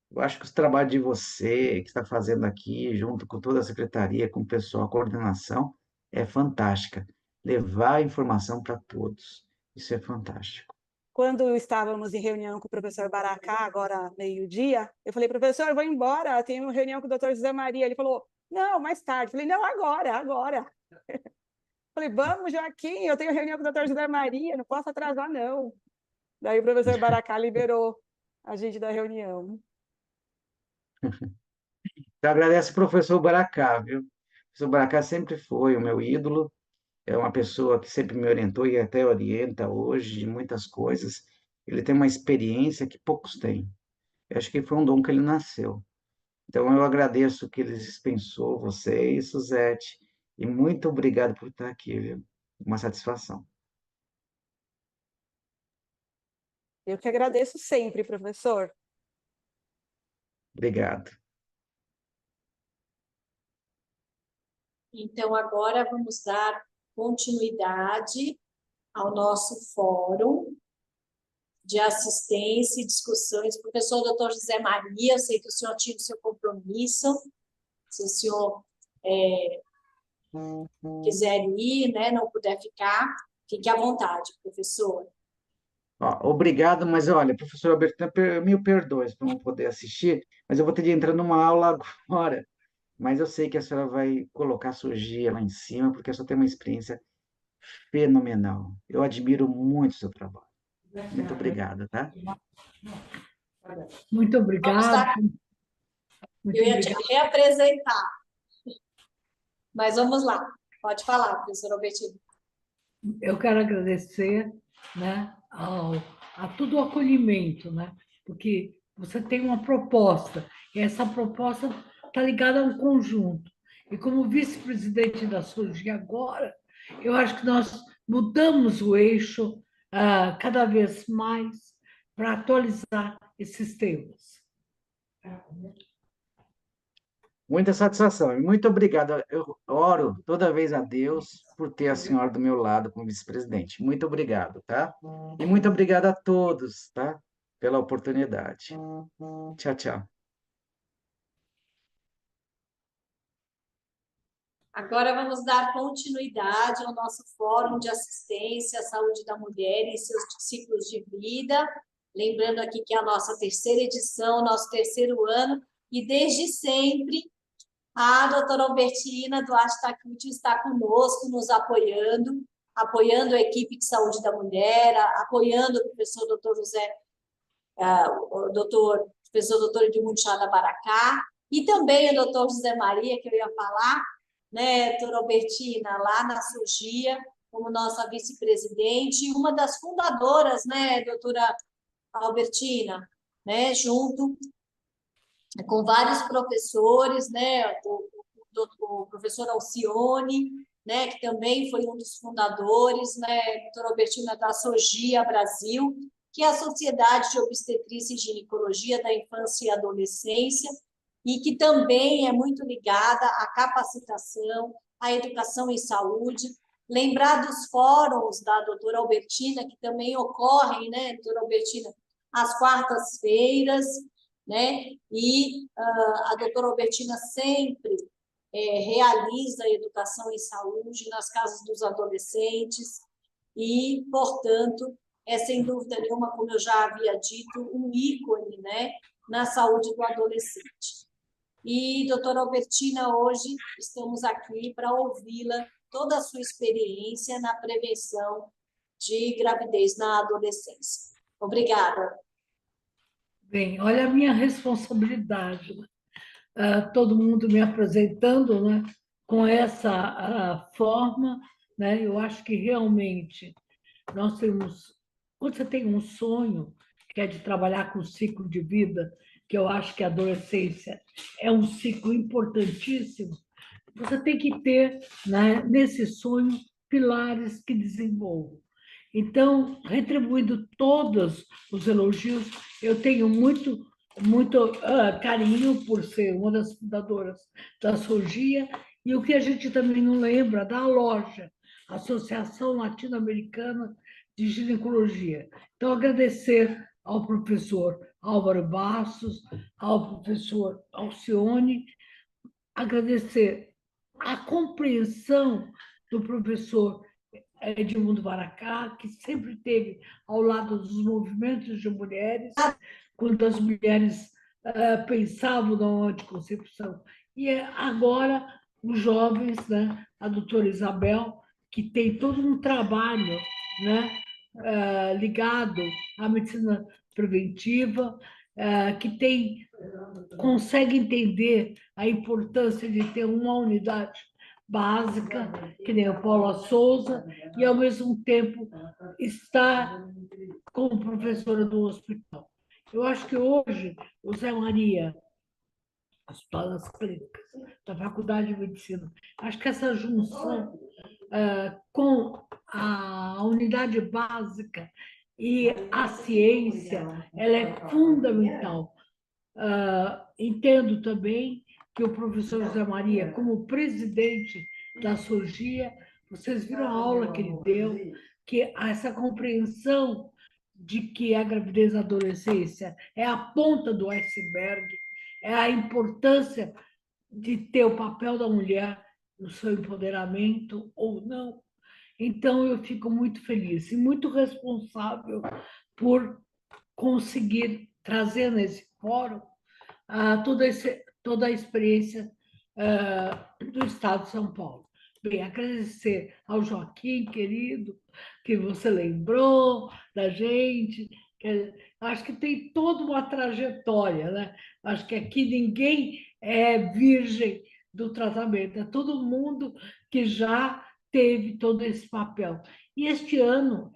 Eu acho que o trabalho de você, que está fazendo aqui, junto com toda a secretaria, com o pessoal, a coordenação, é fantástica. Levar a informação para todos. Isso é fantástico. Quando estávamos em reunião com o professor Baracá, agora meio-dia, eu falei, professor, eu vou embora, tenho uma reunião com o doutor José Maria. Ele falou, não, mais tarde. Eu falei, não, agora. Falei, vamos, Joaquim, eu tenho reunião com o doutor José Maria, não posso atrasar, não. Daí o professor Baracá liberou a gente da reunião. Então, agradeço ao professor Baracá, viu? O professor Baracá sempre foi o meu ídolo, é uma pessoa que sempre me orientou e até orienta hoje de muitas coisas. Ele tem uma experiência que poucos têm. Eu acho que foi um dom que ele nasceu. Então, eu agradeço que ele dispensou você e Suzete, e muito obrigado por estar aqui, viu? Uma satisfação. Eu que agradeço sempre, professor. Obrigado. Então, agora vamos dar continuidade ao nosso fórum de assistência e discussões. Professor Dr. José Maria, eu sei que o senhor tinha o seu compromisso, se o senhor quiser ir, né, não puder ficar, fique à vontade, professor. Ó, obrigado, mas olha, professor Albertina, mil perdões por não poder assistir, mas eu vou ter de entrar numa aula agora. Mas eu sei que a senhora vai colocar a cirurgia lá em cima, porque a senhora tem uma experiência fenomenal. Eu admiro muito o seu trabalho. Muito obrigado, tá? Muito obrigada. Eu ia te reapresentar. Mas vamos lá. Pode falar, professor Albertino. Eu quero agradecer, né, a todo o acolhimento, né, porque você tem uma proposta, e essa proposta está ligada a um conjunto. E como vice-presidente da Surgi agora, eu acho que nós mudamos o eixo cada vez mais para atualizar esses temas. Muita satisfação e muito obrigado. Eu oro toda vez a Deus por ter a senhora do meu lado como vice-presidente. Muito obrigado, tá? E muito obrigado a todos, tá? Pela oportunidade. Tchau, tchau. Agora vamos dar continuidade ao nosso Fórum de Assistência à Saúde da Mulher e seus ciclos de vida. Lembrando aqui que é a nossa terceira edição, nosso terceiro ano, e desde sempre a doutora Albertina Duarte Tacuti está conosco, nos apoiando a equipe de saúde da mulher, apoiando o professor doutor José o professor doutor Edmundo Chá Baracá, e também o doutor José Maria, que eu ia falar, né, doutora Albertina, lá na SOGIA, como nossa vice-presidente, e uma das fundadoras, né, doutora Albertina, né, junto com vários professores, né, o professor Alcione, né, que também foi um dos fundadores, né, doutora Albertina da SOGIA Brasil, que é a Sociedade de Obstetrícia e Ginecologia da Infância e Adolescência, e que também é muito ligada à capacitação, à educação em saúde. Lembrar dos fóruns da doutora Albertina, que também ocorrem, né, doutora Albertina, às quartas-feiras, né, e a doutora Albertina sempre realiza a educação em saúde nas casas dos adolescentes e, portanto, é sem dúvida nenhuma, como eu já havia dito, um ícone, né, na saúde do adolescente. E, doutora Albertina, hoje estamos aqui para ouvi-la, toda a sua experiência na prevenção de gravidez na adolescência. Obrigada. Bem, olha a minha responsabilidade, né? Todo mundo me apresentando, né, com essa forma, né? Eu acho que realmente nós temos, quando você tem um sonho, que é de trabalhar com o ciclo de vida, que eu acho que a adolescência é um ciclo importantíssimo, você tem que ter, né, nesse sonho, pilares que desenvolvam. Então, retribuindo todos os elogios, eu tenho muito carinho por ser uma das fundadoras da SOGIA, e o que a gente também não lembra da loja, Associação Latino-Americana de Ginecologia. Então, agradecer ao professor Álvaro Bastos, ao professor Alcione, agradecer a compreensão do professor Edmundo Baracá, que sempre esteve ao lado dos movimentos de mulheres, quando as mulheres pensavam na anticoncepção. E agora, os jovens, né, a doutora Isabel, que tem todo um trabalho, né, ligado à medicina preventiva, que consegue entender a importância de ter uma unidade básica, que nem o Paula Souza, e, ao mesmo tempo, está como professora do hospital. Eu acho que hoje o Zé Maria, as escolas clínicas da Faculdade de Medicina, acho que essa junção com a unidade básica e a ciência, ela é fundamental. Entendo também que o professor José Maria, como presidente da SOGIA, vocês viram a aula que ele deu, que essa compreensão de que a gravidez na adolescência é a ponta do iceberg, é a importância de ter o papel da mulher no seu empoderamento ou não. Então, eu fico muito feliz e muito responsável por conseguir trazer nesse fórum toda a experiência do Estado de São Paulo. Bem, agradecer ao Joaquim, querido, que você lembrou da gente. Acho que tem toda uma trajetória, né? Acho que aqui ninguém é virgem do tratamento, é todo mundo que já teve todo esse papel. E este ano,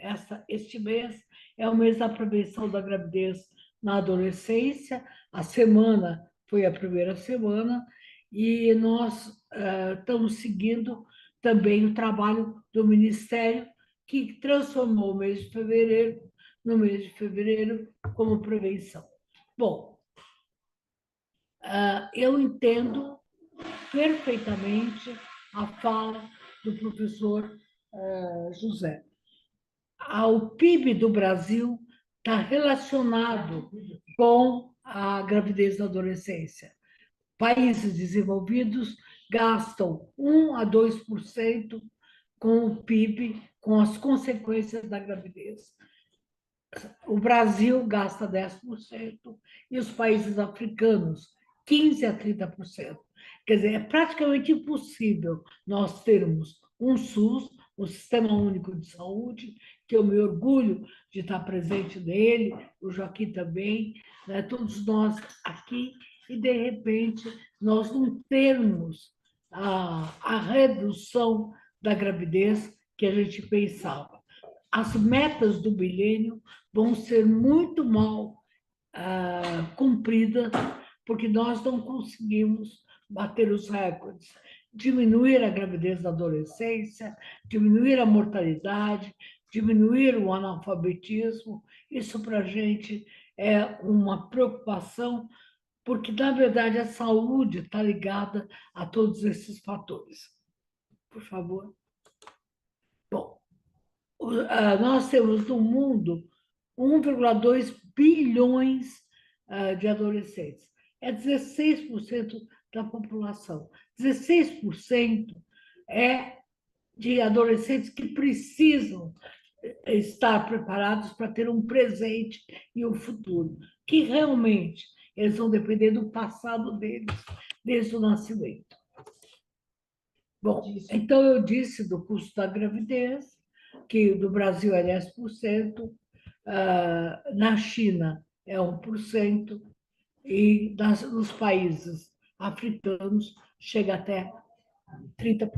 este mês, é o mês da prevenção da gravidez na adolescência. A semana foi a primeira semana, e nós estamos seguindo também o trabalho do Ministério, que transformou o mês de fevereiro no mês de fevereiro como prevenção. Bom, eu entendo perfeitamente a fala do professor José. O PIB do Brasil está relacionado com a gravidez na adolescência. Países desenvolvidos gastam 1 a 2% com o PIB, com as consequências da gravidez. O Brasil gasta 10% e os países africanos 15% a 30%. Quer dizer, é praticamente impossível nós termos um SUS, o Sistema Único de Saúde, que eu me orgulho de estar presente nele, o Joaquim também, né? Todos nós aqui, e, de repente, nós não termos a redução da gravidez que a gente pensava. As metas do milênio vão ser muito mal cumpridas, porque nós não conseguimos bater os recordes, diminuir a gravidez da adolescência, diminuir a mortalidade, diminuir o analfabetismo. Isso para a gente é uma preocupação, porque, na verdade, a saúde está ligada a todos esses fatores. Por favor. Bom, nós temos no mundo 1,2 bilhões de adolescentes. É 16% da população. 16% é de adolescentes que precisam estar preparados para ter um presente e um futuro, que realmente eles vão depender do passado deles, desde o nascimento. Bom, então eu disse do custo da gravidez, que no Brasil é 10%, na China é 1%, e nos países africanos chega até 30%.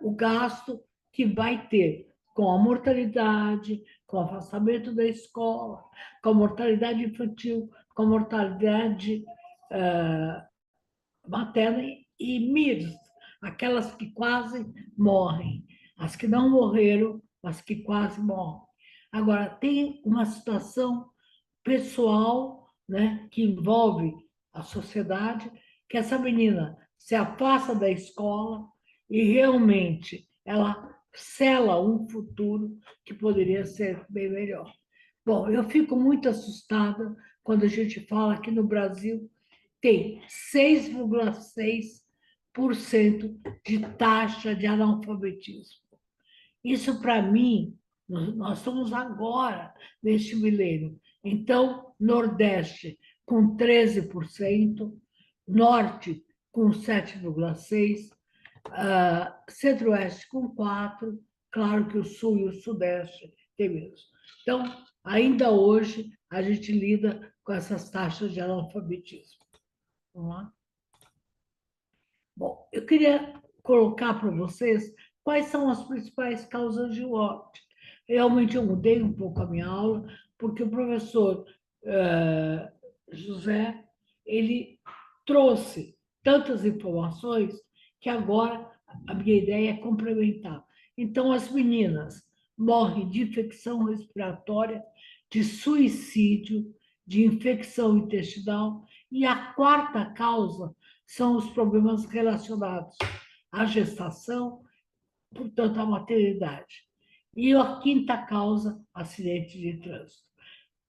O gasto que vai ter com a mortalidade, com o afastamento da escola, com a mortalidade infantil, com a mortalidade materna e MIRS, aquelas que quase morrem, as que não morreram, mas que quase morrem. Agora, tem uma situação pessoal, né, que envolve a sociedade, que essa menina se afasta da escola e realmente ela sela um futuro que poderia ser bem melhor. Bom, eu fico muito assustada quando a gente fala que no Brasil tem 6,6% de taxa de analfabetismo. Isso, para mim, nós estamos agora neste milênio. Então, Nordeste com 13%, Norte com 7,6%, Centro-Oeste com 4%, claro que o Sul e o Sudeste têm menos. Então, ainda hoje, a gente lida com essas taxas de analfabetismo. Vamos lá? Bom, eu queria colocar para vocês quais são as principais causas de morte. Realmente eu mudei um pouco a minha aula, porque o professor José, ele trouxe tantas informações que agora a minha ideia é complementar. Então, as meninas morrem de infecção respiratória, de suicídio, de infecção intestinal, e a quarta causa são os problemas relacionados à gestação, portanto, à maternidade. E a quinta causa, acidente de trânsito.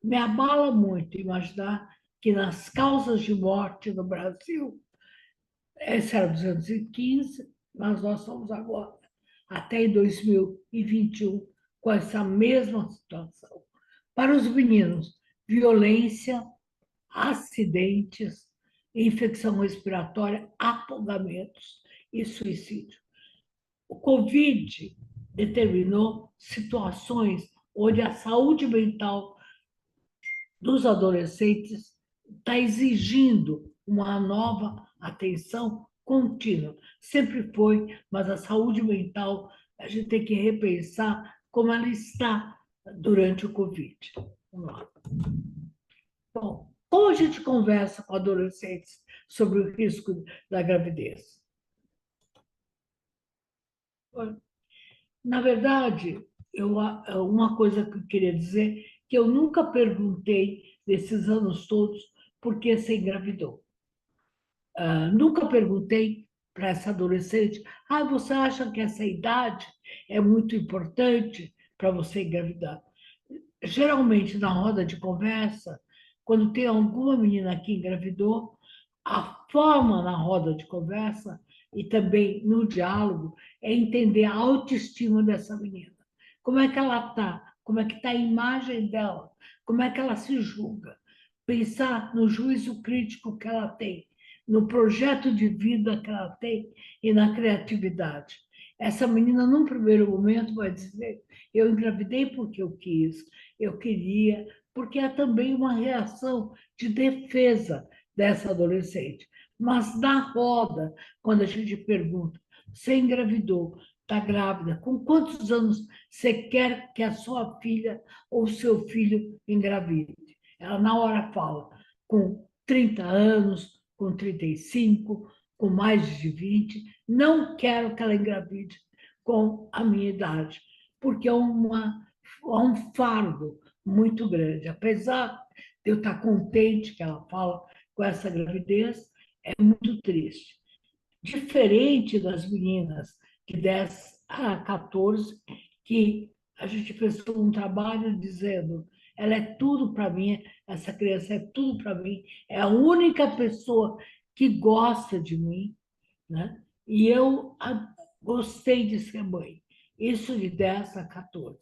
Me abala muito imaginar que nas causas de morte no Brasil, esse era 215, mas nós somos agora, até em 2021, com essa mesma situação. Para os meninos, violência, acidentes, infecção respiratória, afogamentos e suicídio. O Covid determinou situações onde a saúde mental dos adolescentes está exigindo uma nova atenção contínua. Sempre foi, mas a saúde mental a gente tem que repensar como ela está durante o Covid. Vamos lá. Bom, como a gente conversa com adolescentes sobre o risco da gravidez? Na verdade, uma coisa que eu queria dizer, que eu nunca perguntei nesses anos todos por que você engravidou. Nunca perguntei para essa adolescente, você acha que essa idade é muito importante para você engravidar? Geralmente, na roda de conversa, quando tem alguma menina que engravidou, a forma na roda de conversa e também no diálogo é entender a autoestima dessa menina. Como é que ela está? Como é que está a imagem dela? Como é que ela se julga? Pensar no juízo crítico que ela tem, no projeto de vida que ela tem e na criatividade. essa menina, num primeiro momento, vai dizer: eu engravidei porque eu quis, eu queria, porque é também uma reação de defesa dessa adolescente. Mas na roda, quando a gente pergunta: você engravidou, está grávida, com quantos anos você quer que a sua filha ou seu filho engravide? Ela, na hora, fala: com 30 anos, com 35, com mais de 20, não quero que ela engravide com a minha idade, porque é um fardo muito grande. Apesar de eu estar contente que ela fala com essa gravidez, é muito triste. Diferente das meninas de 10 a 14, que a gente fez um trabalho dizendo: ela é tudo para mim, essa criança é tudo para mim, é a única pessoa que gosta de mim, né? E eu gostei de ser mãe. Isso de 10 a 14.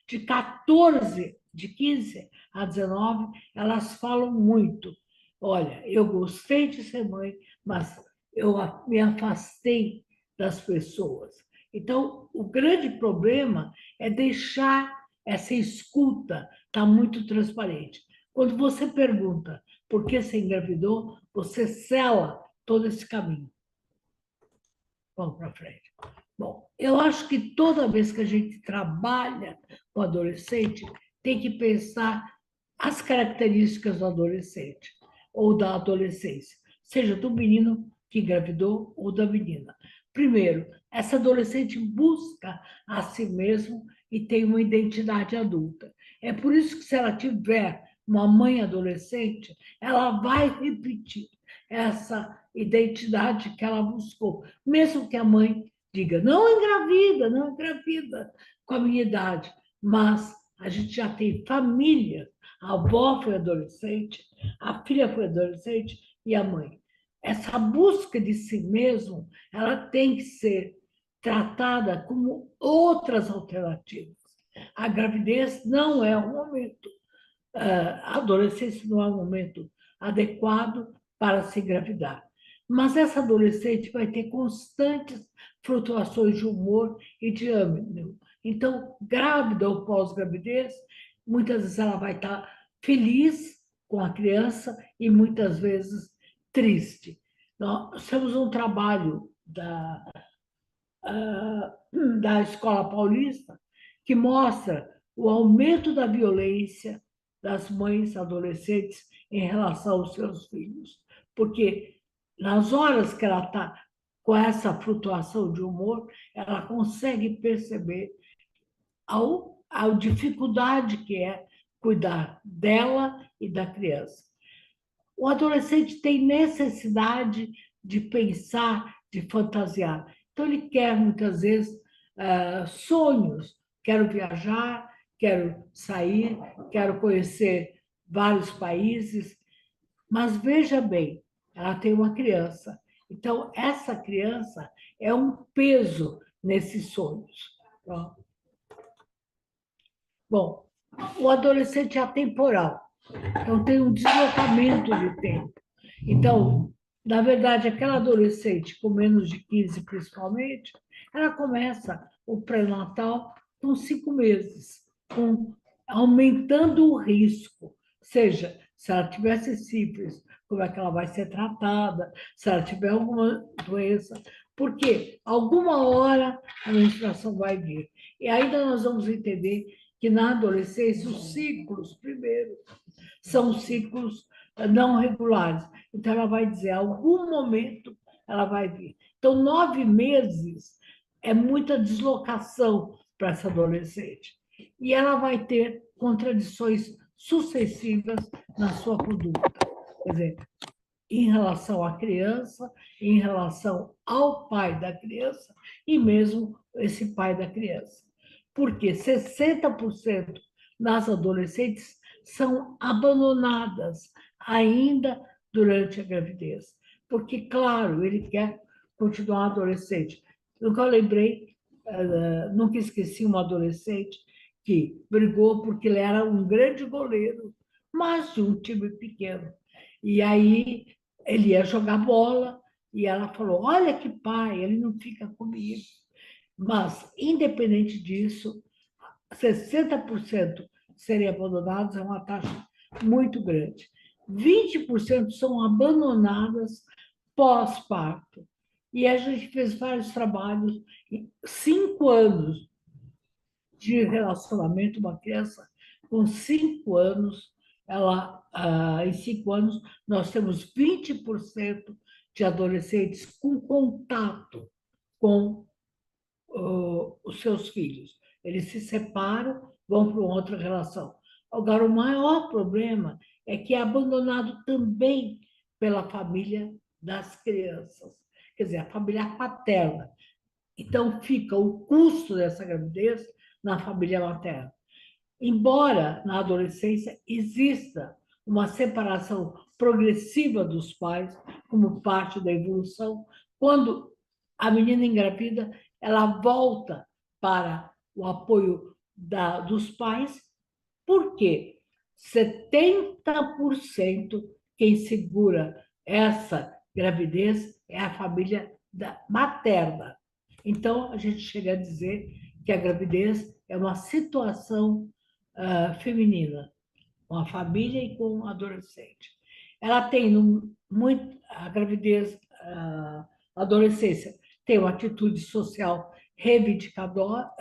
De 14, de 15 a 19, elas falam muito. Olha, eu gostei de ser mãe, mas eu me afastei das pessoas. Então, o grande problema é deixar essa escuta estar muito transparente. Quando você pergunta por que você engravidou, você sela todo esse caminho. Vamos para frente. Bom, eu acho que toda vez que a gente trabalha com adolescente, tem que pensar as características do adolescente ou da adolescência, seja do menino que engravidou ou da menina. Primeiro, essa adolescente busca a si mesmo e tem uma identidade adulta. É por isso que, se ela tiver uma mãe adolescente, ela vai repetir essa identidade que ela buscou, mesmo que a mãe diga: não engravida, não engravida com a minha idade, mas a gente já tem família, a avó foi adolescente, a filha foi adolescente e a mãe. Essa busca de si mesmo, ela tem que ser tratada como outras alternativas. A gravidez não é um momento, a adolescência não é um momento adequado para se engravidar. Mas essa adolescente vai ter constantes flutuações de humor e de ânimo. Então, grávida ou pós-gravidez, muitas vezes ela vai estar feliz com a criança e muitas vezes triste. Nós temos um trabalho da Escola Paulista que mostra o aumento da violência das mães adolescentes em relação aos seus filhos, porque nas horas que ela está com essa flutuação de humor, ela consegue perceber a dificuldade que é cuidar dela e da criança. O adolescente tem necessidade de pensar, de fantasiar. Então, ele quer, muitas vezes, sonhos. Quero viajar, quero sair, quero conhecer vários países. Mas, veja bem, ela tem uma criança. Então, essa criança é um peso nesses sonhos. Bom, o adolescente é atemporal. Então, tem um deslocamento de tempo. Então, na verdade, aquela adolescente com menos de 15, principalmente, ela começa o pré-natal com 5 meses, aumentando o risco. Seja, se ela tivesse sífilis, como é que ela vai ser tratada, se ela tiver alguma doença, porque alguma hora a menstruação vai vir. E ainda nós vamos entender que na adolescência os ciclos, primeiro, são ciclos não regulares. Então, ela vai dizer: algum momento ela vai vir. Então, 9 meses é muita deslocação para essa adolescente. E ela vai ter contradições sucessivas na sua conduta. Quer dizer, em relação à criança, em relação ao pai da criança e mesmo esse pai da criança. Porque 60% das adolescentes são abandonadas ainda durante a gravidez. Porque, claro, ele quer continuar adolescente. Nunca lembrei, nunca esqueci uma adolescente que brigou porque ele era um grande goleiro, mas de um time pequeno. E aí ele ia jogar bola e ela falou: olha que pai, ele não fica comigo. Mas, independente disso, 60% serem abandonados é uma taxa muito grande. 20% são abandonadas pós-parto. E a gente fez vários trabalhos, 5 anos de relacionamento, uma criança com 5 anos, em 5 anos, nós temos 20% de adolescentes com contato com os seus filhos. Eles se separam, vão para outra relação. Agora, o maior problema é que é abandonado também pela família das crianças, quer dizer, a família paterna. Então, fica o custo dessa gravidez na família materna. Embora na adolescência exista uma separação progressiva dos pais, como parte da evolução, quando a menina engravida, ela volta para o apoio dos pais, porque 70% quem segura essa gravidez é a família materna. Então, a gente chega a dizer que a gravidez é uma situação feminina, com a família e com o adolescente. Ela tem muito a gravidez, a adolescência tem uma atitude social reivindicadora,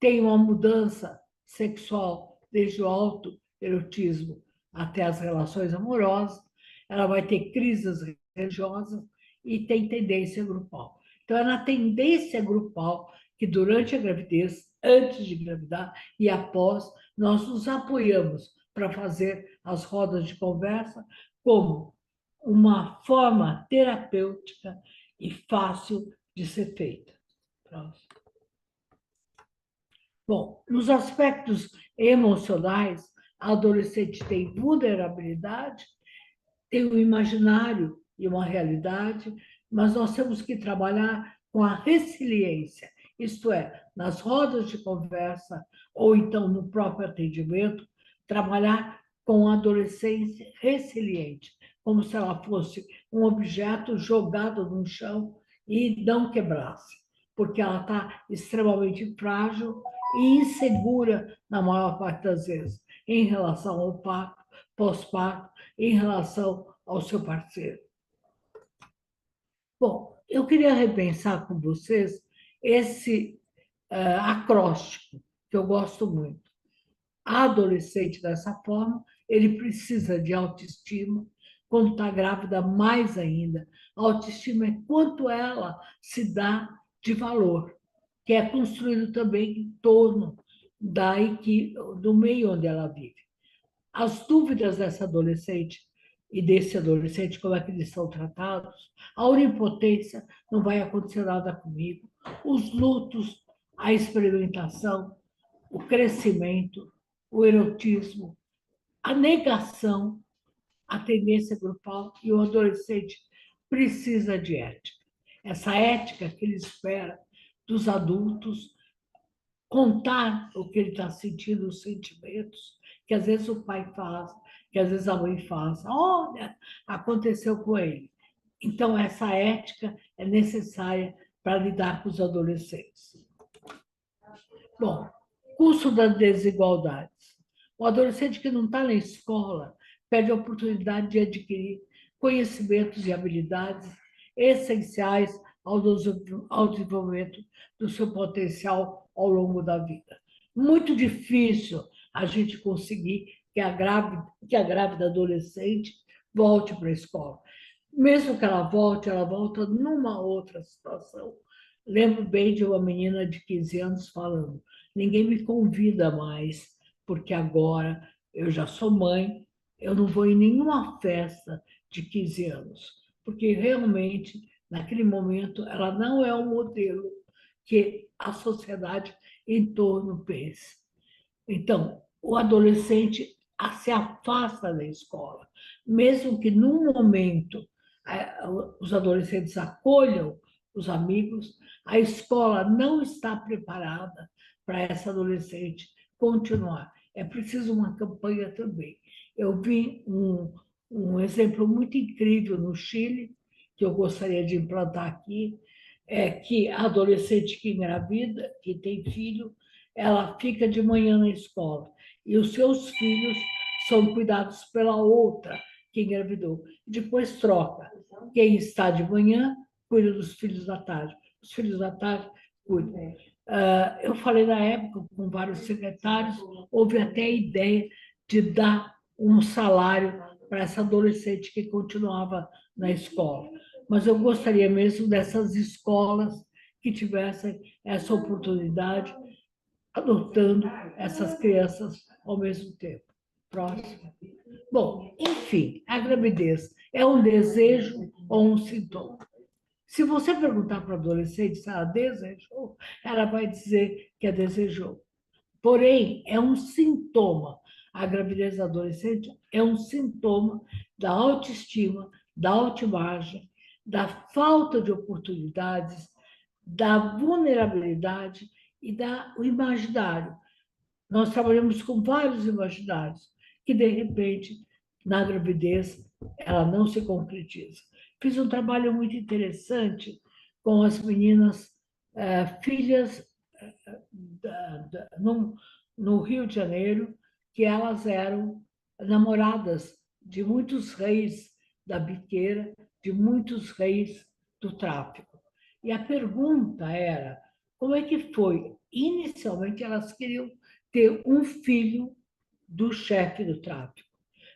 tem uma mudança sexual desde o autoerotismo até as relações amorosas, ela vai ter crises religiosas e tem tendência grupal. Então, é na tendência grupal que, durante a gravidez, antes de engravidar e após, nós nos apoiamos para fazer as rodas de conversa como uma forma terapêutica e fácil de ser feita. Próximo. Bom, nos aspectos emocionais, a adolescente tem vulnerabilidade, tem um imaginário e uma realidade, mas nós temos que trabalhar com a resiliência, isto é, nas rodas de conversa ou então no próprio atendimento, trabalhar com a adolescência resiliente, como se ela fosse um objeto jogado no chão e não quebrasse, porque ela está extremamente frágil e insegura na maior parte das vezes, em relação ao parto, pós-parto, em relação ao seu parceiro. Bom, eu queria repensar com vocês esse acróstico, que eu gosto muito. A adolescente, dessa forma, ele precisa de autoestima, quando está grávida, mais ainda. A autoestima é quanto ela se dá de valor, que é construído também em torno do meio onde ela vive. As dúvidas dessa adolescente e desse adolescente, como é que eles são tratados, a onipotência, não vai acontecer nada comigo, os lutos, a experimentação, o crescimento, o erotismo, a negação, a tendência grupal, e o adolescente precisa de ética. Essa ética que ele espera dos adultos, contar o que ele está sentindo, os sentimentos, que às vezes o pai faz, que às vezes a mãe faz. Olha, aconteceu com ele. Então, essa ética é necessária para lidar com os adolescentes. Bom, custo das desigualdades. O adolescente que não está na escola perde a oportunidade de adquirir conhecimentos e habilidades essenciais ao desenvolvimento do seu potencial ao longo da vida. Muito difícil a gente conseguir que a grávida adolescente volte para a escola. Mesmo que ela volta numa outra situação. Lembro bem de uma menina de 15 anos falando: ninguém me convida mais, porque agora eu já sou mãe, eu não vou em nenhuma festa de 15 anos, porque realmente, naquele momento, ela não é o modelo que a sociedade em torno pensa. Então, o adolescente se afasta da escola, mesmo que, num momento, os adolescentes acolham os amigos, a escola não está preparada para essa adolescente continuar. É preciso uma campanha também. Eu vi um exemplo muito incrível no Chile, que eu gostaria de implantar aqui, é que a adolescente que engravida, que tem filho, ela fica de manhã na escola e os seus filhos são cuidados pela outra que engravidou. Depois troca. Quem está de manhã cuida dos filhos da tarde. Os filhos da tarde cuidam. Eu falei na época com vários secretários, houve até a ideia de dar um salário para essa adolescente que continuava na escola. Mas eu gostaria mesmo dessas escolas que tivessem essa oportunidade, adotando essas crianças ao mesmo tempo. Próximo. Bom, enfim, a gravidez é um desejo ou um sintoma? Se você perguntar para a adolescente se ela desejou, ela vai dizer que a desejou. Porém, é um sintoma. A gravidez da adolescente é um sintoma da autoestima, da autoimagem, da falta de oportunidades, da vulnerabilidade e do imaginário. Nós trabalhamos com vários imaginários que, de repente, na gravidez, ela não se concretiza. Fiz um trabalho muito interessante com as meninas filhas no Rio de Janeiro, que elas eram namoradas de muitos reis da biqueira, de muitos reis do tráfico. E a pergunta era, como é que foi? Inicialmente, elas queriam ter um filho do chefe do tráfico,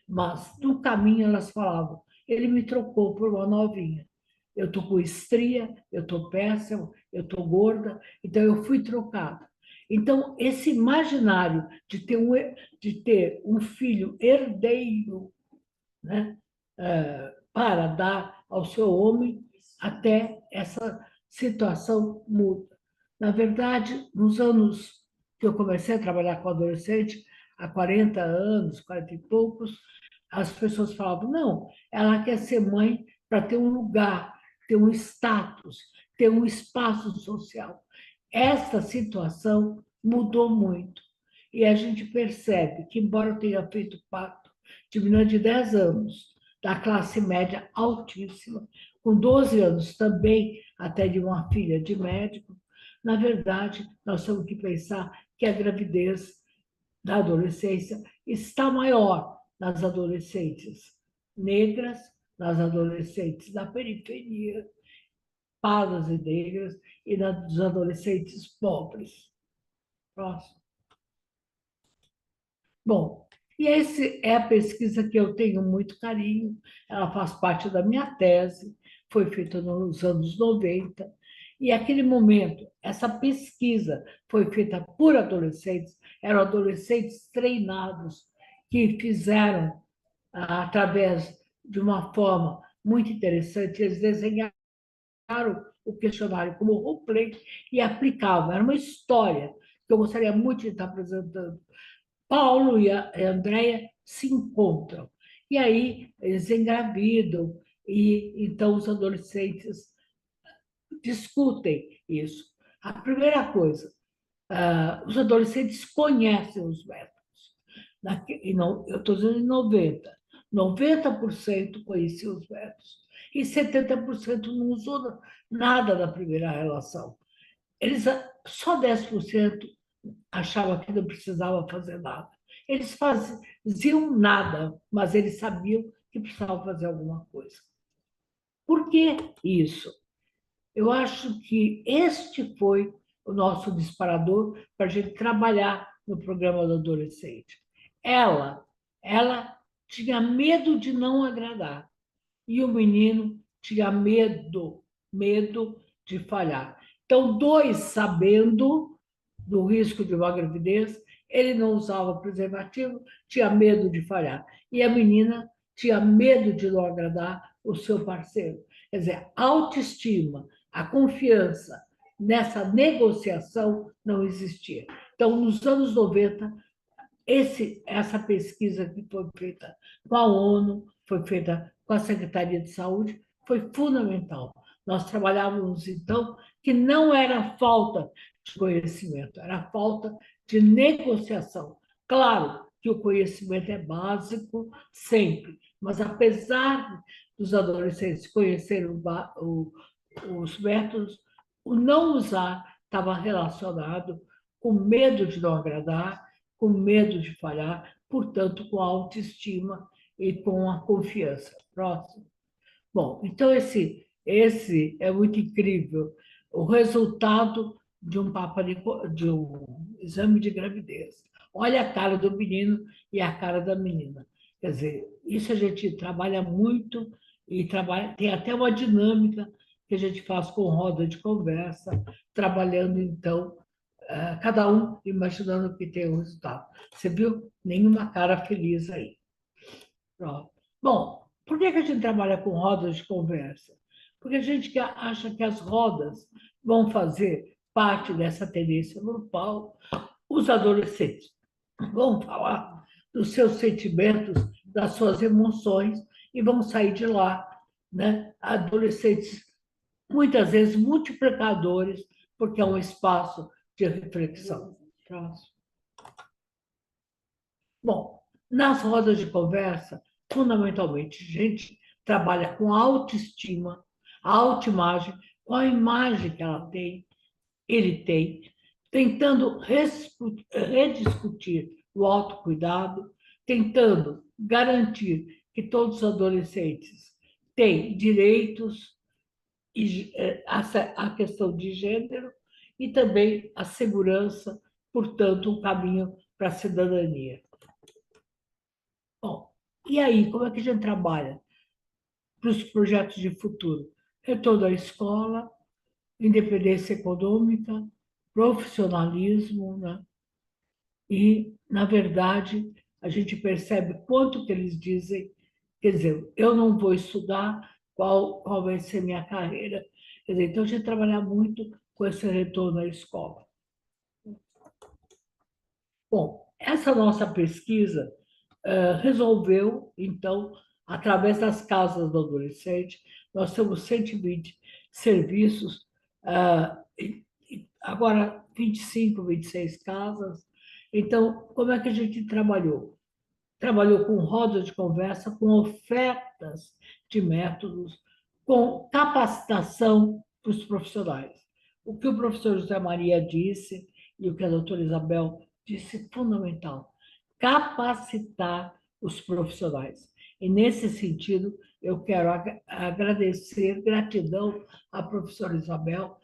mas no caminho elas falavam, ele me trocou por uma novinha. Eu estou com estria, eu estou péssima, eu estou gorda, então eu fui trocada. Então, esse imaginário de ter um filho herdeiro, né, para dar ao seu homem, até essa situação muda. Na verdade, nos anos que eu comecei a trabalhar com adolescente, há 40 anos, 40 e poucos, as pessoas falavam, não, ela quer ser mãe para ter um lugar, ter um status, ter um espaço social. Essa situação mudou muito. E a gente percebe que, embora eu tenha feito pacto de menina de 10 anos, da classe média altíssima, com 12 anos também, até de uma filha de médico, na verdade, nós temos que pensar que a gravidez da adolescência está maior nas adolescentes negras, nas adolescentes da periferia, pardas e negras, e nos adolescentes pobres. Próximo. Bom, e essa é a pesquisa que eu tenho muito carinho, ela faz parte da minha tese, foi feita nos anos 90, e aquele momento, essa pesquisa foi feita por adolescentes, eram adolescentes treinados que fizeram, através de uma forma muito interessante, eles desenharam o questionário como roleplay e aplicavam. Era uma história que eu gostaria muito de estar apresentando. Paulo e a Andréia se encontram. E aí eles engravidam, e então os adolescentes discutem isso. A primeira coisa, os adolescentes conhecem os métodos. Eu estou dizendo em 90%. 90% conheciam os métodos. E 70% não usou nada da primeira relação. Só 10% achavam que não precisava fazer nada. Eles faziam nada, mas eles sabiam que precisavam fazer alguma coisa. Por que isso? Eu acho que este foi o nosso disparador para a gente trabalhar no programa do adolescente. Ela tinha medo de não agradar, e o menino tinha medo de falhar. Então, dois sabendo do risco de uma gravidez, ele não usava preservativo, tinha medo de falhar. E a menina tinha medo de não agradar o seu parceiro. Quer dizer, a autoestima, a confiança nessa negociação não existia. Então, nos anos 90, essa pesquisa que foi feita com a ONU, foi feita com a Secretaria de Saúde, foi fundamental. Nós trabalhávamos, então, que não era falta de conhecimento, era falta de negociação. Claro que o conhecimento é básico sempre, mas apesar dos adolescentes conhecerem os métodos, o não usar estava relacionado com medo de não agradar, com medo de falhar, portanto, com a autoestima e com a confiança. Próximo. Bom, então esse é muito incrível, o resultado de um de um exame de gravidez. Olha a cara do menino e a cara da menina. Quer dizer, isso a gente trabalha muito e tem até uma dinâmica que a gente faz com roda de conversa, trabalhando, então, cada um imaginando que tem o resultado. Você viu? Nenhuma cara feliz aí. Pronto. Bom, por que a gente trabalha com rodas de conversa? Porque a gente acha que as rodas vão fazer parte dessa tendência grupal. Os adolescentes vão falar dos seus sentimentos, das suas emoções e vão sair de lá, né? Adolescentes, muitas vezes, multiplicadores, porque é um espaço de reflexão. Próximo. Bom, nas rodas de conversa, fundamentalmente, a gente trabalha com a autoestima, a autoimagem, com a imagem que ela tem, ele tem, tentando rediscutir o autocuidado, tentando garantir que todos os adolescentes têm direitos, a questão de gênero e também a segurança, portanto, um caminho para a cidadania. Bom, e aí, como é que a gente trabalha para os projetos de futuro? Retorno à escola, independência econômica, profissionalismo, né? E, na verdade, a gente percebe quanto que eles dizem, quer dizer, eu não vou estudar, qual vai ser minha carreira. Quer dizer, então, a gente trabalha muito com esse retorno à escola. Bom, essa nossa pesquisa resolveu, então, através das casas do adolescente, nós temos 120 serviços, agora 25, 26 casas. Então, como é que a gente trabalhou? Trabalhou com rodas de conversa, com ofertas de métodos, com capacitação para os profissionais. O que o professor José Maria disse e o que a doutora Isabel disse é fundamental. Capacitar os profissionais. E, nesse sentido, eu quero agradecer, gratidão à professora Isabel,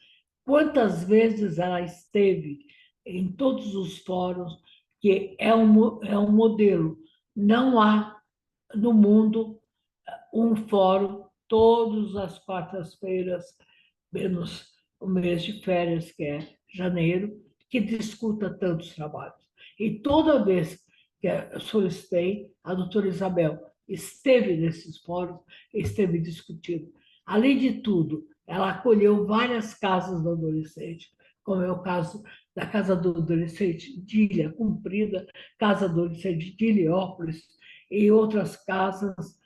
quantas vezes ela esteve em todos os fóruns, que é um modelo. Não há no mundo um fórum todas as quartas-feiras, menos o mês de férias, que é janeiro, que discuta tantos trabalhos. E toda vez que eu solicitei, a doutora Isabel esteve nesses fóruns, esteve discutindo. Além de tudo, ela acolheu várias casas do adolescente, como é o caso da Casa do Adolescente de Ilha Comprida, Casa do Adolescente de Heliópolis e outras casas,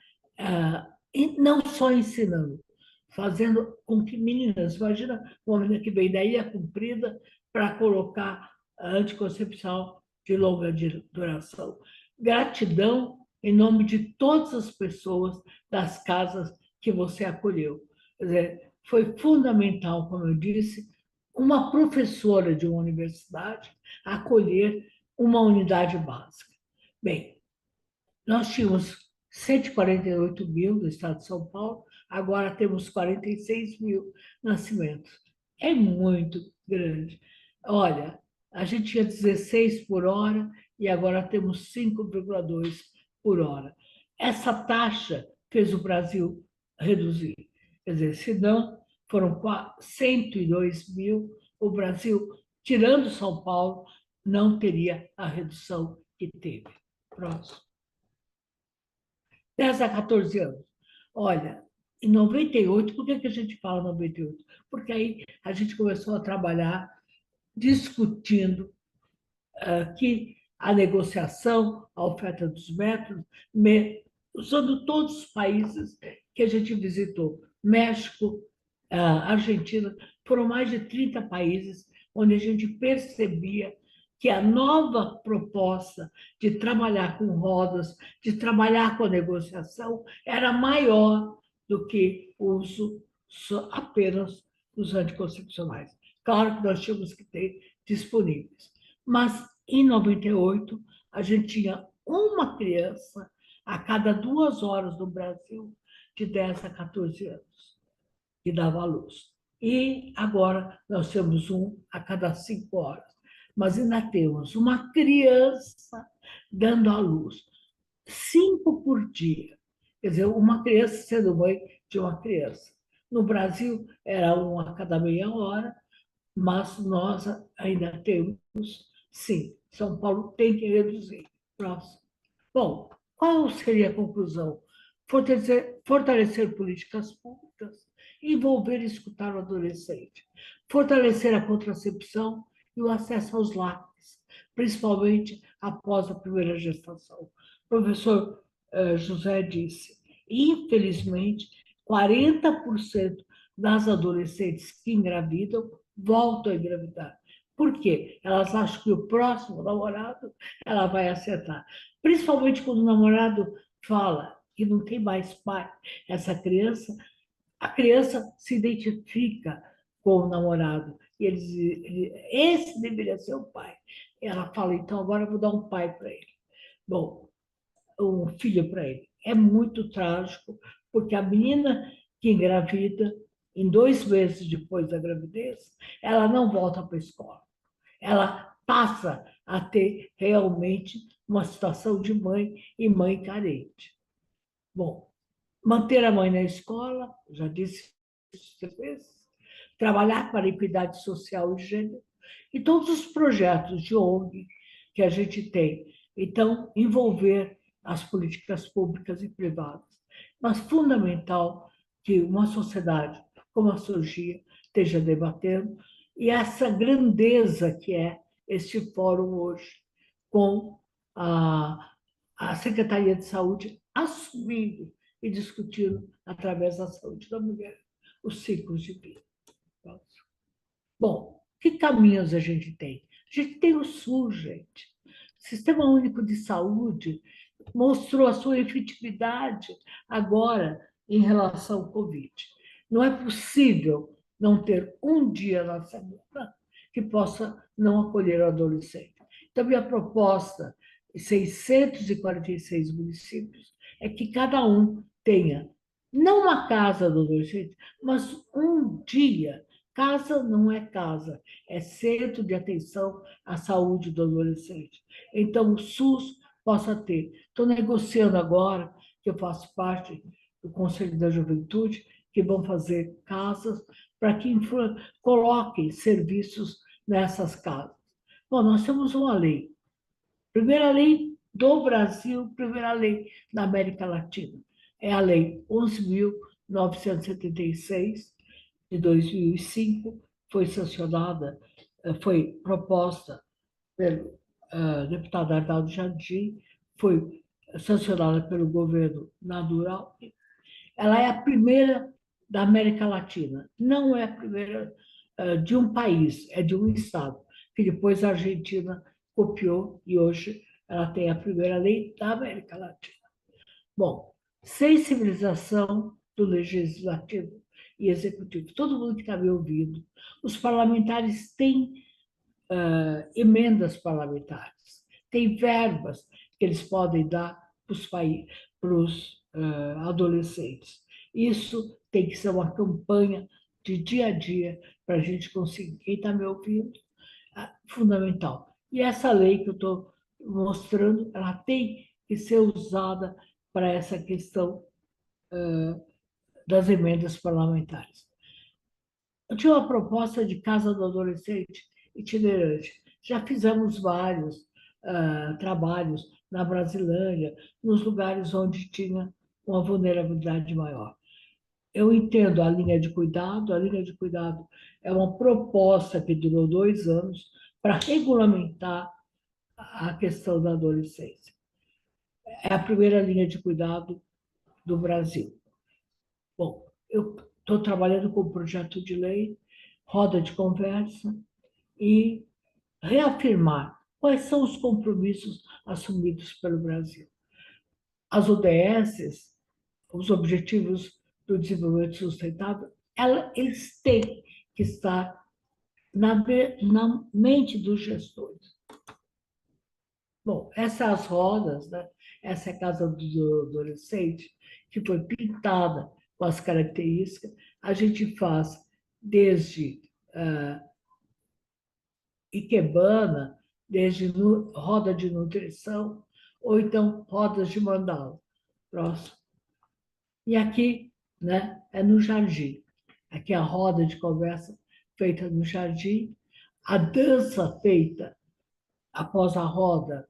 e não só ensinando, fazendo com que meninas, imagina uma menina que vem da Ilha Comprida para colocar a anticoncepção de longa duração. Gratidão em nome de todas as pessoas das casas que você acolheu. Quer dizer, foi fundamental, como eu disse, uma professora de uma universidade acolher uma unidade básica. Bem, nós tínhamos 148 mil no estado de São Paulo, agora temos 46 mil nascimentos. É muito grande. Olha, a gente tinha 16 por hora e agora temos 5,2 por hora. Essa taxa fez o Brasil reduzir. Quer dizer, se não, foram 102 mil, o Brasil, tirando São Paulo, não teria a redução que teve. Próximo. 10 a 14 anos. Olha, em 98, por que a gente fala 98? Porque aí a gente começou a trabalhar discutindo que a negociação, a oferta dos métodos, usando todos os países que a gente visitou, México, Argentina, foram mais de 30 países onde a gente percebia que a nova proposta de trabalhar com rodas, de trabalhar com a negociação, era maior do que o uso apenas dos anticoncepcionais. Claro que nós tínhamos que ter disponíveis. Mas, em 98, a gente tinha uma criança a cada 2 horas no Brasil, de 10 a 14 anos, que dava à luz. E agora nós temos um a cada 5 horas. Mas ainda temos uma criança dando à luz, 5 por dia. Quer dizer, uma criança sendo mãe de uma criança. No Brasil, era um a cada meia hora, mas nós ainda temos, sim, São Paulo tem que reduzir. Próximo. Bom, qual seria a conclusão? Fortalecer políticas públicas, envolver e escutar o adolescente, fortalecer a contracepção e o acesso aos lácteos, principalmente após a primeira gestação. O professor José disse, infelizmente, 40% das adolescentes que engravidam voltam a engravidar. Por quê? Elas acham que o próximo namorado ela vai acertar. Principalmente quando o namorado fala que não tem mais pai, essa criança, a criança se identifica com o namorado. E esse deveria ser o pai. Ela fala, então agora eu vou dar um pai para ele. Bom, um filho para ele. É muito trágico, porque a menina que engravida, em 2 meses depois da gravidez, ela não volta para a escola. Ela passa a ter realmente uma situação de mãe e mãe carente. Bom, manter a mãe na escola, já disse isso 3 vezes, trabalhar para a equidade social e gênero, e todos os projetos de ONG que a gente tem. Então, envolver as políticas públicas e privadas. Mas fundamental que uma sociedade como a Surgia esteja debatendo, e essa grandeza que é este fórum hoje, com a Secretaria de Saúde assumindo e discutindo, através da saúde da mulher, os ciclos de vida. Bom, que caminhos a gente tem? A gente tem o SUS, gente. O Sistema Único de Saúde mostrou a sua efetividade agora em relação ao Covid. Não é possível não ter um dia na semana que possa não acolher o adolescente. Então, minha proposta, em 646 municípios, é que cada um tenha, não uma casa do adolescente, mas um dia. Casa não é casa, é centro de atenção à saúde do adolescente. Então, o SUS possa ter. Estou negociando agora, que eu faço parte do Conselho da Juventude, que vão fazer casas para que coloquem serviços nessas casas. Bom, nós temos uma lei. Primeira lei do Brasil, primeira lei da América Latina. É a Lei 11.976, de 2005, foi sancionada, foi proposta pelo deputado Arnaldo Jardim, foi sancionada pelo governo Natural. Ela é a primeira da América Latina, não é a primeira de um país, é de um estado, que depois a Argentina copiou e hoje ela tem a primeira lei da América Latina. Bom, sensibilização do legislativo e executivo. Todo mundo que está me ouvindo, os parlamentares têm emendas parlamentares, têm verbas que eles podem dar para os adolescentes. Isso tem que ser uma campanha de dia a dia para a gente conseguir. Quem está me ouvindo, fundamental. E essa lei que eu estou mostrando, ela tem que ser usada para essa questão das emendas parlamentares. Eu tinha uma proposta de casa do adolescente itinerante. Já fizemos vários trabalhos na Brasilândia, nos lugares onde tinha uma vulnerabilidade maior. Eu entendo a linha de cuidado. A linha de cuidado é uma proposta que durou 2 anos para regulamentar a questão da adolescência. É a primeira linha de cuidado do Brasil. Bom, eu estou trabalhando com um projeto de lei, roda de conversa, e reafirmar quais são os compromissos assumidos pelo Brasil. As ODS, os Objetivos do Desenvolvimento Sustentável, eles têm que está na mente dos gestores. Bom, essas rodas, né? Essa é a casa do adolescente, que foi pintada com as características. A gente faz desde ikebana, desde roda de nutrição, ou então rodas de mandala. Próximo. E aqui, né, é no jardim. Aqui é a roda de conversa feita no jardim, a dança feita após a roda,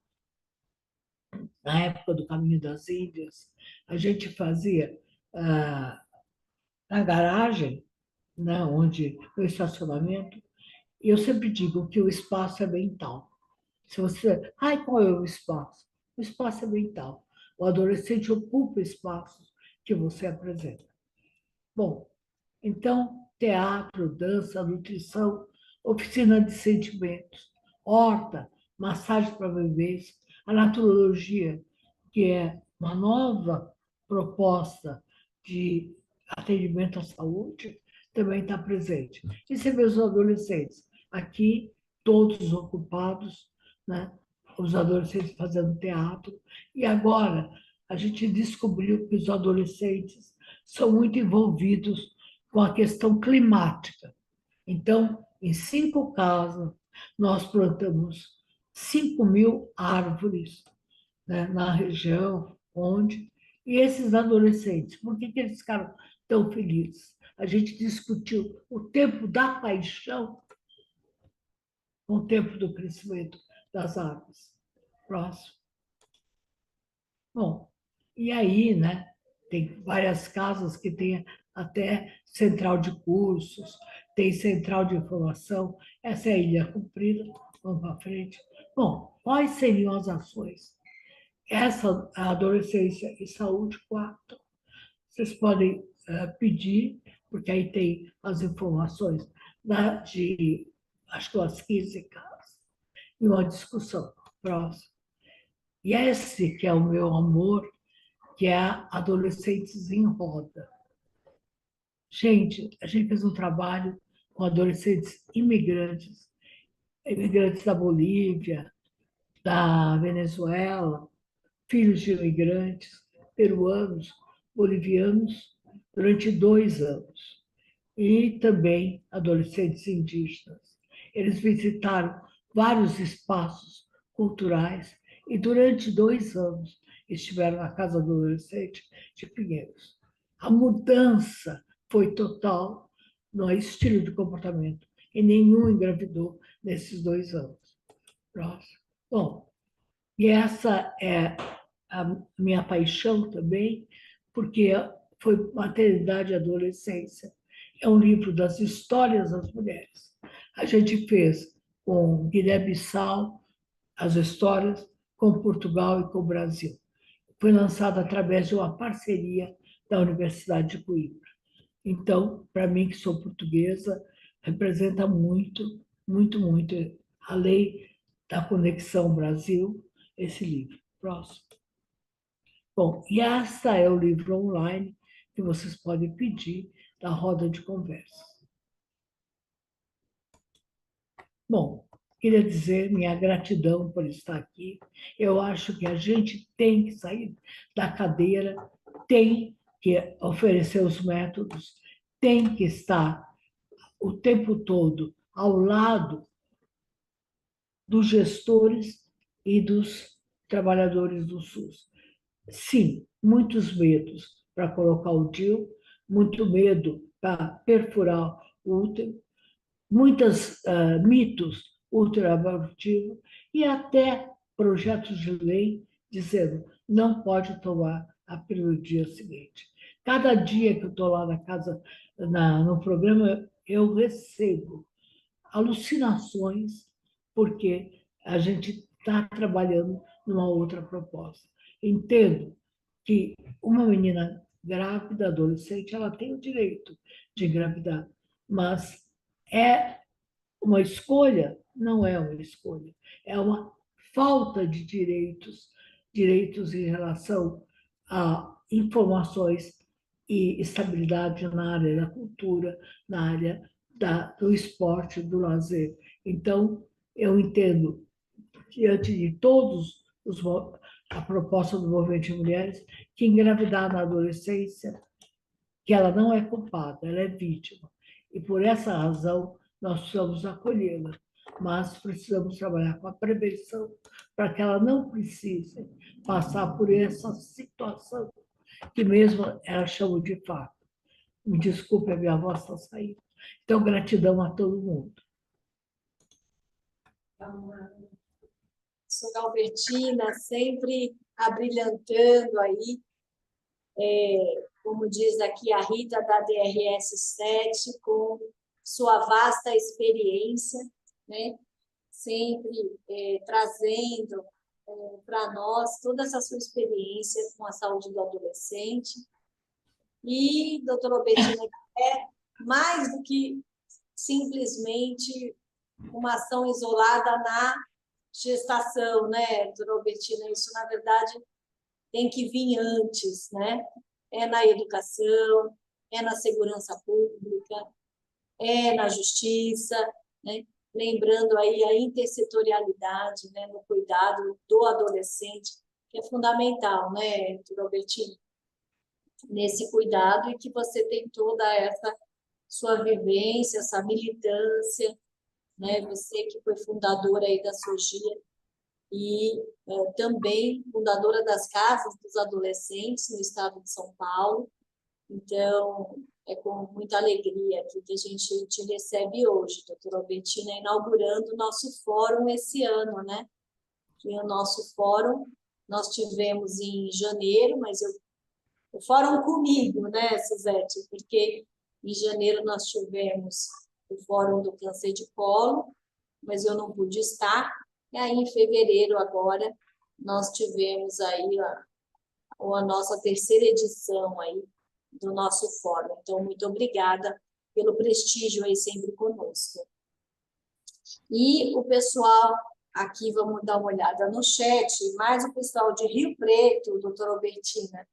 na época do Caminho das Índias, a gente fazia na garagem, né, onde o estacionamento, e eu sempre digo que o espaço é mental. Se você, ai, qual é o espaço? O espaço é mental. O adolescente ocupa espaços que você apresenta. Bom, então, teatro, dança, nutrição, oficina de sentimentos, horta, massagem para bebês, a naturologia, que é uma nova proposta de atendimento à saúde, também está presente. E você vê os adolescentes, aqui, todos ocupados, né? Os adolescentes fazendo teatro, e agora a gente descobriu que os adolescentes são muito envolvidos com a questão climática. Então, em 5 casas, nós plantamos 5.000 árvores, né, na região onde... E esses adolescentes, por que eles ficaram tão felizes? A gente discutiu o tempo da paixão com o tempo do crescimento das árvores. Próximo. Bom, e aí, né, tem várias casas que têm até central de cursos, tem central de informação. Essa é a Ilha Comprida, vamos para frente. Bom, quais seriam as ações? Essa, a adolescência e saúde, 4. Vocês podem pedir, porque aí tem as informações de, acho que umas 15 casas, e uma discussão. Próximo. E esse que é o meu amor, que é Adolescentes em Roda. Gente, a gente fez um trabalho com adolescentes imigrantes, imigrantes da Bolívia, da Venezuela, filhos de imigrantes, peruanos, bolivianos, durante 2 anos. E também adolescentes indígenas. Eles visitaram vários espaços culturais e durante 2 anos estiveram na Casa do Adolescente de Pinheiros. A mudança foi total no estilo de comportamento e nenhum engravidou nesses 2 anos. Próximo. Bom, e essa é a minha paixão também, porque foi Maternidade e Adolescência. É um livro das histórias das mulheres. A gente fez com Guiné-Bissau as histórias, com Portugal e com o Brasil. Foi lançado através de uma parceria da Universidade de Coimbra. Então, para mim, que sou portuguesa, representa muito, muito, muito, além da Conexão Brasil, esse livro. Próximo. Bom, e essa é o livro online que vocês podem pedir da roda de conversa. Bom, queria dizer minha gratidão por estar aqui. Eu acho que a gente tem que sair da cadeira, tem que oferecer os métodos, tem que estar o tempo todo ao lado dos gestores e dos trabalhadores do SUS. Sim, muitos medos para colocar o DIU, muito medo para perfurar o útero, muitos mitos ultra-abortivos e até projetos de lei dizendo não pode tomar a pílula no dia seguinte. Cada dia que eu estou lá na casa, no programa, eu recebo alucinações, porque a gente está trabalhando numa outra proposta. Entendo que uma menina grávida, adolescente, ela tem o direito de engravidar, mas é uma escolha? Não é uma escolha, é uma falta de direitos, direitos em relação a informações e estabilidade na área da cultura, na área do esporte, do lazer. Então, eu entendo, diante de todos a proposta do movimento de mulheres, que engravidar na adolescência, que ela não é culpada, ela é vítima. E por essa razão, nós precisamos acolhê-la, mas precisamos trabalhar com a prevenção para que ela não precise passar por essa situação que mesmo ela chama de fato. Me desculpe, a minha voz está saindo. Então, gratidão a todo mundo. Professora Albertina, sempre abrilhantando aí, como diz aqui a Rita da DRS 7, com sua vasta experiência, né? Sempre trazendo para nós toda essa sua experiência com a saúde do adolescente. E, doutora Albertina, é mais do que simplesmente uma ação isolada na gestação, né, doutora Albertina? Isso, na verdade, tem que vir antes, né? É na educação, é na segurança pública, é na justiça, né? Lembrando aí a intersetorialidade, né, no cuidado do adolescente, que é fundamental, né, doutora Albertina? Nesse cuidado, e que você tem toda essa sua vivência, essa militância, né? Você que foi fundadora aí da SOGIA e também fundadora das Casas dos Adolescentes no estado de São Paulo. Então, é com muita alegria aqui que a gente te recebe hoje, doutora Albertina, inaugurando o nosso fórum esse ano, né? Que o nosso fórum nós tivemos em janeiro, mas o fórum comigo, né, Suzete? Porque em janeiro nós tivemos o fórum do câncer de colo, mas eu não pude estar. E aí, em fevereiro, agora, nós tivemos aí a nossa terceira edição aí do nosso fórum. Então, muito obrigada pelo prestígio aí sempre conosco. E o pessoal aqui, vamos dar uma olhada no chat, mais o pessoal de Rio Preto, doutora Albertina,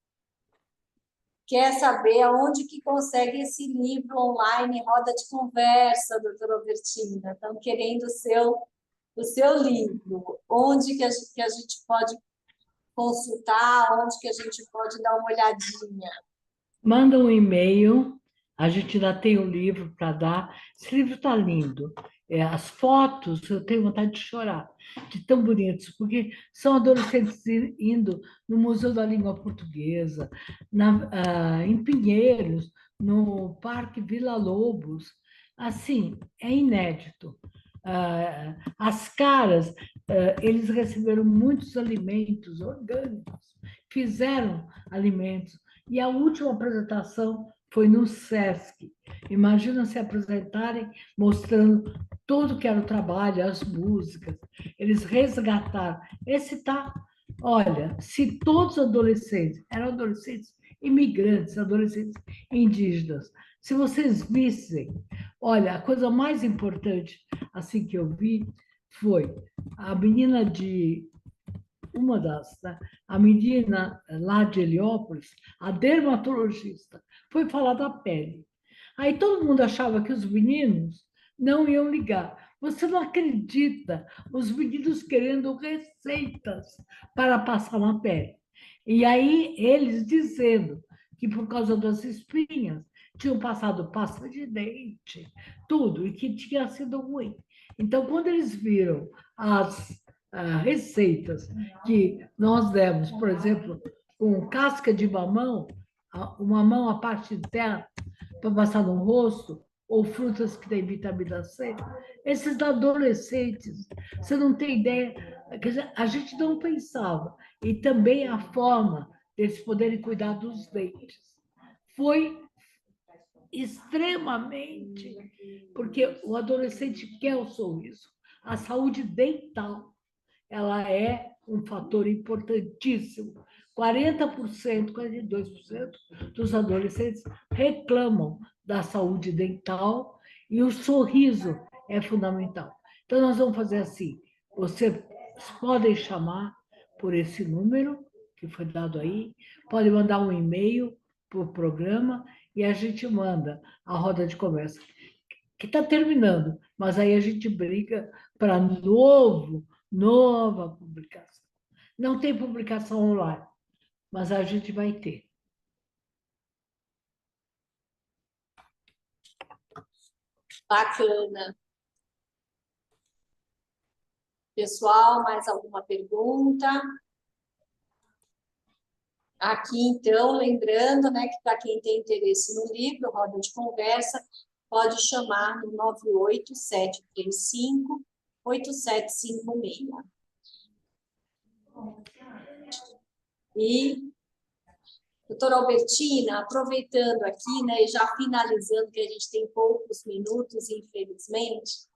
quer saber aonde que consegue esse livro online, roda de conversa, doutora Albertina. Estão querendo o seu livro. Onde que a gente pode consultar, onde que a gente pode dar uma olhadinha? Manda um e-mail, a gente ainda tem o livro para dar. Esse livro está lindo. As fotos, eu tenho vontade de chorar, de tão bonitos, porque são adolescentes indo no Museu da Língua Portuguesa, em Pinheiros, no Parque Vila Lobos. Assim, é inédito. As caras, eles receberam muitos alimentos orgânicos, fizeram alimentos. E a última apresentação foi no SESC. Imagina se apresentarem mostrando tudo que era o trabalho, as músicas. Eles resgataram. Olha, se todos os adolescentes, eram adolescentes imigrantes, adolescentes indígenas, se vocês vissem, olha, a coisa mais importante assim que eu vi foi a menina a menina lá de Heliópolis, a dermatologista, foi falar da pele. Aí todo mundo achava que os meninos não iam ligar. Você não acredita, os meninos querendo receitas para passar na pele. E aí eles dizendo que por causa das espinhas tinham passado pasta de dente, tudo, e que tinha sido ruim. Então, quando eles viram as receitas que nós demos, por exemplo, com casca de mamão, o mamão, a parte interna, para passar no rosto, ou frutas que têm vitamina C, esses adolescentes, você não tem ideia, quer dizer, a gente não pensava. E também a forma deles poderem cuidar dos dentes. Foi extremamente, porque o adolescente quer o sorriso. A saúde dental, ela é um fator importantíssimo. 40%, 42% dos adolescentes reclamam da saúde dental e o sorriso é fundamental. Então, nós vamos fazer assim, vocês podem chamar por esse número que foi dado aí, podem mandar um e-mail para o programa e a gente manda a roda de conversa. que está terminando, mas aí a gente briga para nova publicação. Não tem publicação online, mas a gente vai ter. Bacana. Pessoal, mais alguma pergunta? Aqui, então, lembrando, né, que para quem tem interesse no livro, roda de conversa, pode chamar no 98735-8756. E, doutora Albertina, aproveitando aqui, né, e já finalizando, que a gente tem poucos minutos, infelizmente,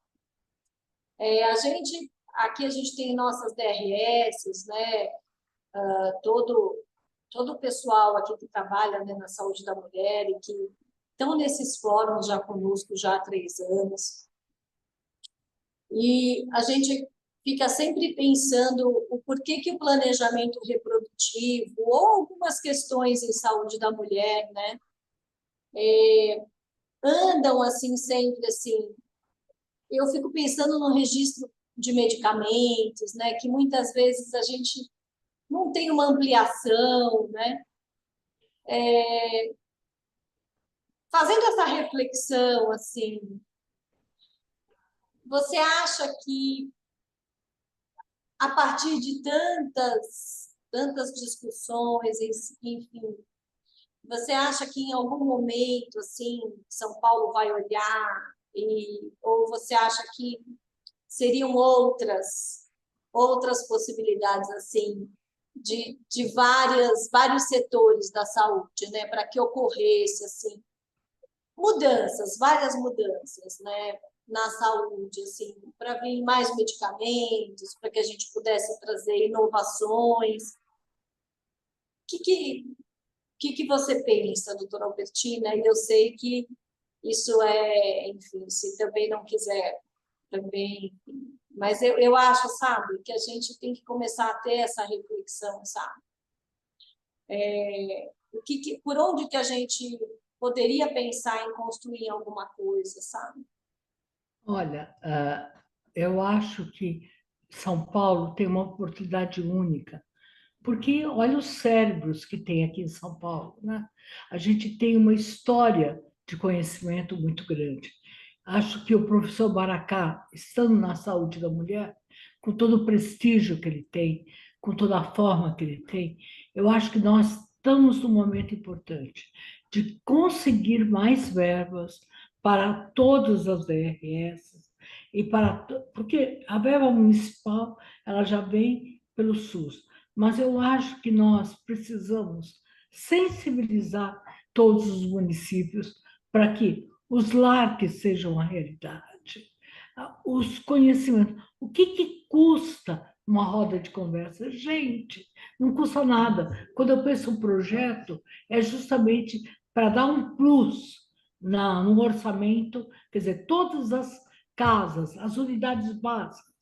aqui a gente tem nossas DRS, né, todo o pessoal aqui que trabalha, né, na saúde da mulher e que estão nesses fóruns já conosco já há 3 anos. E a gente fica sempre pensando o porquê que o planejamento reprodutivo ou algumas questões em saúde da mulher, né, andam assim sempre assim. Eu fico pensando no registro de medicamentos, né, que muitas vezes a gente não tem uma ampliação, né? Fazendo essa reflexão, assim, você acha que a partir de tantas discussões, enfim, você acha que em algum momento, assim, São Paulo vai olhar ou você acha que seriam outras possibilidades, assim, de vários setores da saúde, né, para que ocorresse, assim, várias mudanças, né, na saúde, assim, para vir mais medicamentos, para que a gente pudesse trazer inovações. O que você pensa, doutora Albertina? E eu sei que isso enfim, se também não quiser, também, mas eu acho, sabe, que a gente tem que começar a ter essa reflexão, sabe? Por onde que a gente poderia pensar em construir alguma coisa, sabe? Olha, eu acho que São Paulo tem uma oportunidade única, porque olha os cérebros que tem aqui em São Paulo, né? A gente tem uma história de conhecimento muito grande. Acho que o professor Baracá, estando na saúde da mulher, com todo o prestígio que ele tem, com toda a forma que ele tem, eu acho que nós estamos num momento importante de conseguir mais verbas para todas as DRS porque a verba municipal ela já vem pelo SUS, mas eu acho que nós precisamos sensibilizar todos os municípios para que os LARCs sejam uma realidade, os conhecimentos. O que custa uma roda de conversa? Gente, não custa nada. Quando eu penso um projeto, é justamente para dar um plus no orçamento, quer dizer, todas as casas, as unidades básicas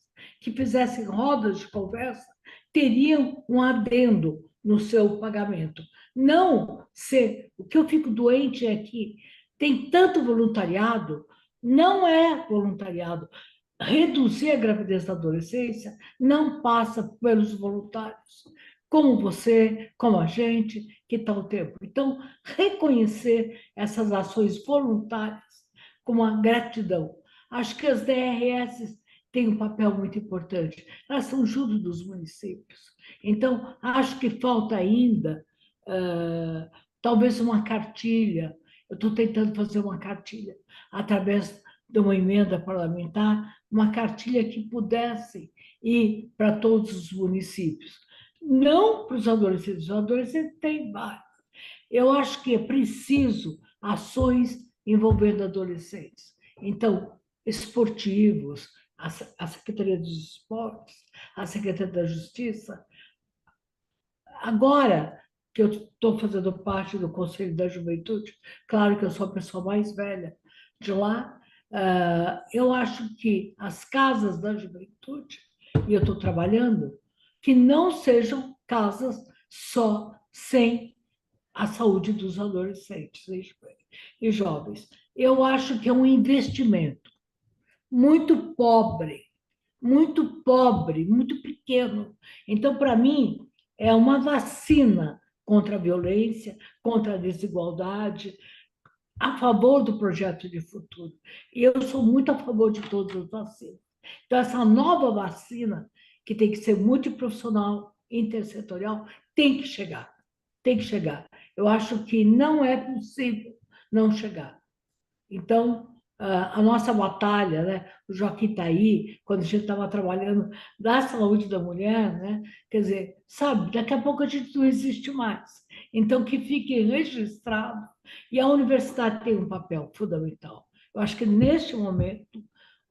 que fizessem rodas de conversa teriam um adendo no seu pagamento. Não ser. O que eu fico doente é que tem tanto voluntariado, não é voluntariado. Reduzir a gravidez da adolescência não passa pelos voluntários, como você, como a gente, que está o tempo. Então, reconhecer essas ações voluntárias com uma gratidão. Acho que as DRS têm um papel muito importante. Elas são junto dos municípios. Então, acho que falta ainda, talvez, uma cartilha. Eu estou tentando fazer uma cartilha através de uma emenda parlamentar, uma cartilha que pudesse ir para todos os municípios. Não para os adolescentes têm vários. Eu acho que é preciso ações envolvendo adolescentes. Então, esportivos, a Secretaria dos Esportes, a Secretaria da Justiça. Agora que eu estou fazendo parte do Conselho da Juventude, claro que eu sou a pessoa mais velha de lá, eu acho que as casas da juventude, e eu estou trabalhando, que não sejam casas só sem a saúde dos adolescentes e jovens. eu acho que é um investimento muito pobre, muito pequeno. Então, para mim, é uma vacina contra a violência, contra a desigualdade, a favor do projeto de futuro. E eu sou muito a favor de todas as vacinas. Então, essa nova vacina, que tem que ser multiprofissional, intersetorial, tem que chegar. Tem que chegar. Eu acho que não é possível não chegar. Então, a nossa batalha, né? O Joaquim está aí, quando a gente estava trabalhando na saúde da mulher, né? Quer dizer, sabe, daqui a pouco a gente não existe mais. Então, que fique registrado. E a universidade tem um papel fundamental. Eu acho que, neste momento,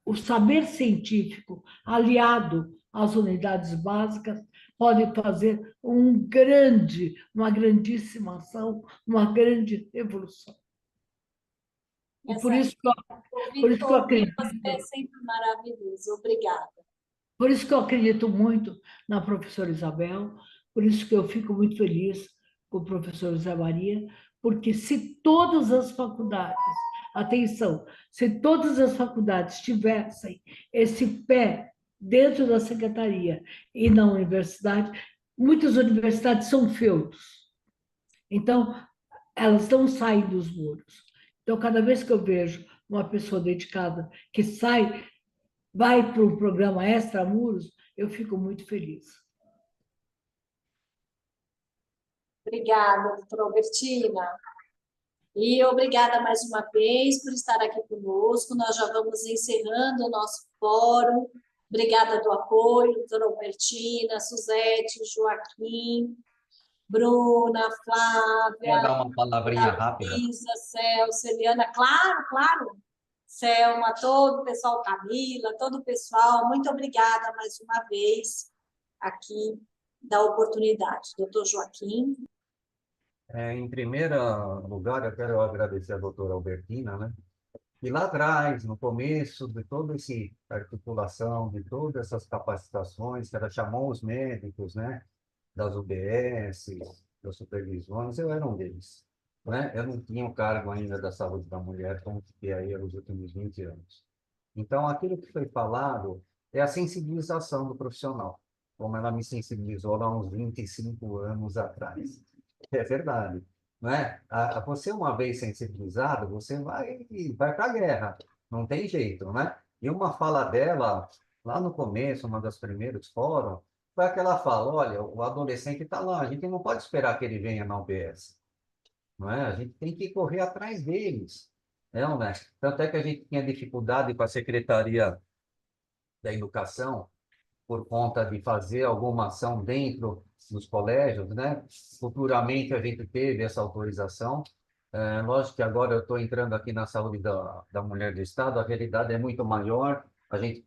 o saber científico, aliado às unidades básicas, pode fazer uma grandíssima ação, uma grande evolução. E por isso que eu Ouvir acredito, você é sempre maravilhoso. Obrigada. por isso que eu acredito muito na professora Isabel, por isso que eu fico muito feliz com o professor José Maria, porque se todas as faculdades, atenção, se todas as faculdades tivessem esse pé dentro da secretaria e na universidade, muitas universidades são feudos. Então, elas não saem dos muros. Então, cada vez que eu vejo uma pessoa dedicada que vai para o programa Extramuros, eu fico muito feliz. Obrigada, doutora Albertina. E obrigada mais uma vez por estar aqui conosco. Nós já vamos encerrando o nosso fórum. Obrigada do apoio, doutora Albertina, Suzete, Joaquim, Bruna, Quer Flávia, dar uma palavrinha rápida? Luísa, Celso, Eliana. Claro, claro. Selma, todo o pessoal, Camila, todo o pessoal. Muito obrigada mais uma vez aqui da oportunidade. Doutor Joaquim. Em primeiro lugar, eu quero agradecer a doutora Albertina, né? E lá atrás, no começo de toda essa articulação, de todas essas capacitações, que ela chamou os médicos, né? Das UBS, das supervisões, eu era um deles, né? Eu não tinha o cargo ainda da saúde da mulher, como fiquei aí nos últimos 20 anos. Então, aquilo que foi falado é a sensibilização do profissional, como ela me sensibilizou lá uns 25 anos atrás. É verdade, não é? Você, uma vez sensibilizado, você vai para a guerra, não tem jeito, né? E uma fala dela, lá no começo, uma das primeiros fóruns, foi aquela fala, olha, o adolescente está lá, a gente não pode esperar que ele venha na UBS, não é? A gente tem que correr atrás deles, não, né? Tanto é que a gente tinha dificuldade com a Secretaria da Educação, por conta de fazer alguma ação dentro dos colégios, né? Futuramente a gente teve essa autorização. Lógico que agora eu estou entrando aqui na saúde da mulher do Estado, a realidade é muito maior, a gente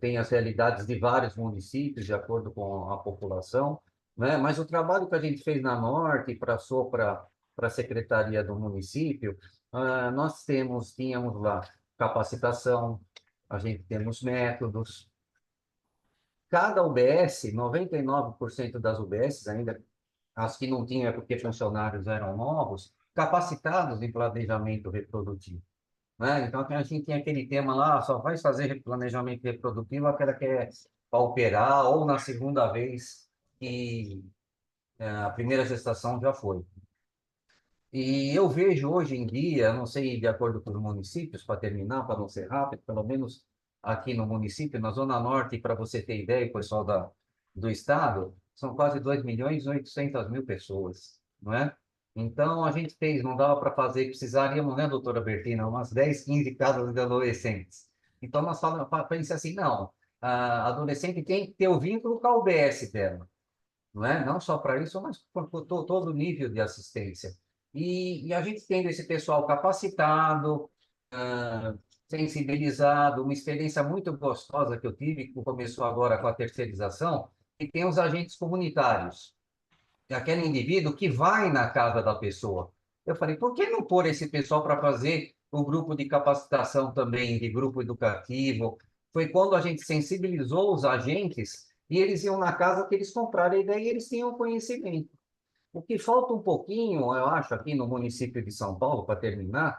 tem as realidades de vários municípios, de acordo com a população, né? Mas o trabalho que a gente fez na Norte, passou para a Secretaria do município, nós tínhamos lá capacitação, a gente temos métodos, cada UBS, 99% das UBS, ainda as que não tinham é porque funcionários eram novos, capacitados em planejamento reprodutivo, né? Então, a gente tem aquele tema lá, só vai fazer planejamento reprodutivo aquela que é para operar ou na segunda vez que a primeira gestação já foi. E eu vejo hoje em dia, não sei de acordo com os municípios, para terminar, para não ser rápido, pelo menos aqui no município, na Zona Norte, para você ter ideia, o pessoal do estado, são quase 2.800.000 pessoas, não é? Então, a gente fez, não dava para fazer, precisaríamos, né, doutora Bertina, umas 10, 15 casas de adolescentes. Então, nós pensamos assim, não, a adolescente tem que ter o vínculo com a UBS dela, não é? Não só para isso, mas por todo o nível de assistência. E a gente tendo esse pessoal capacitado, sensibilizado, uma experiência muito gostosa que eu tive, que começou agora com a terceirização, e tem os agentes comunitários, é aquele indivíduo que vai na casa da pessoa. Eu falei, por que não pôr esse pessoal para fazer o grupo de capacitação também, de grupo educativo? Foi quando a gente sensibilizou os agentes e eles iam na casa que eles compraram, e daí eles tinham conhecimento. O que falta um pouquinho, eu acho, aqui no município de São Paulo, para terminar,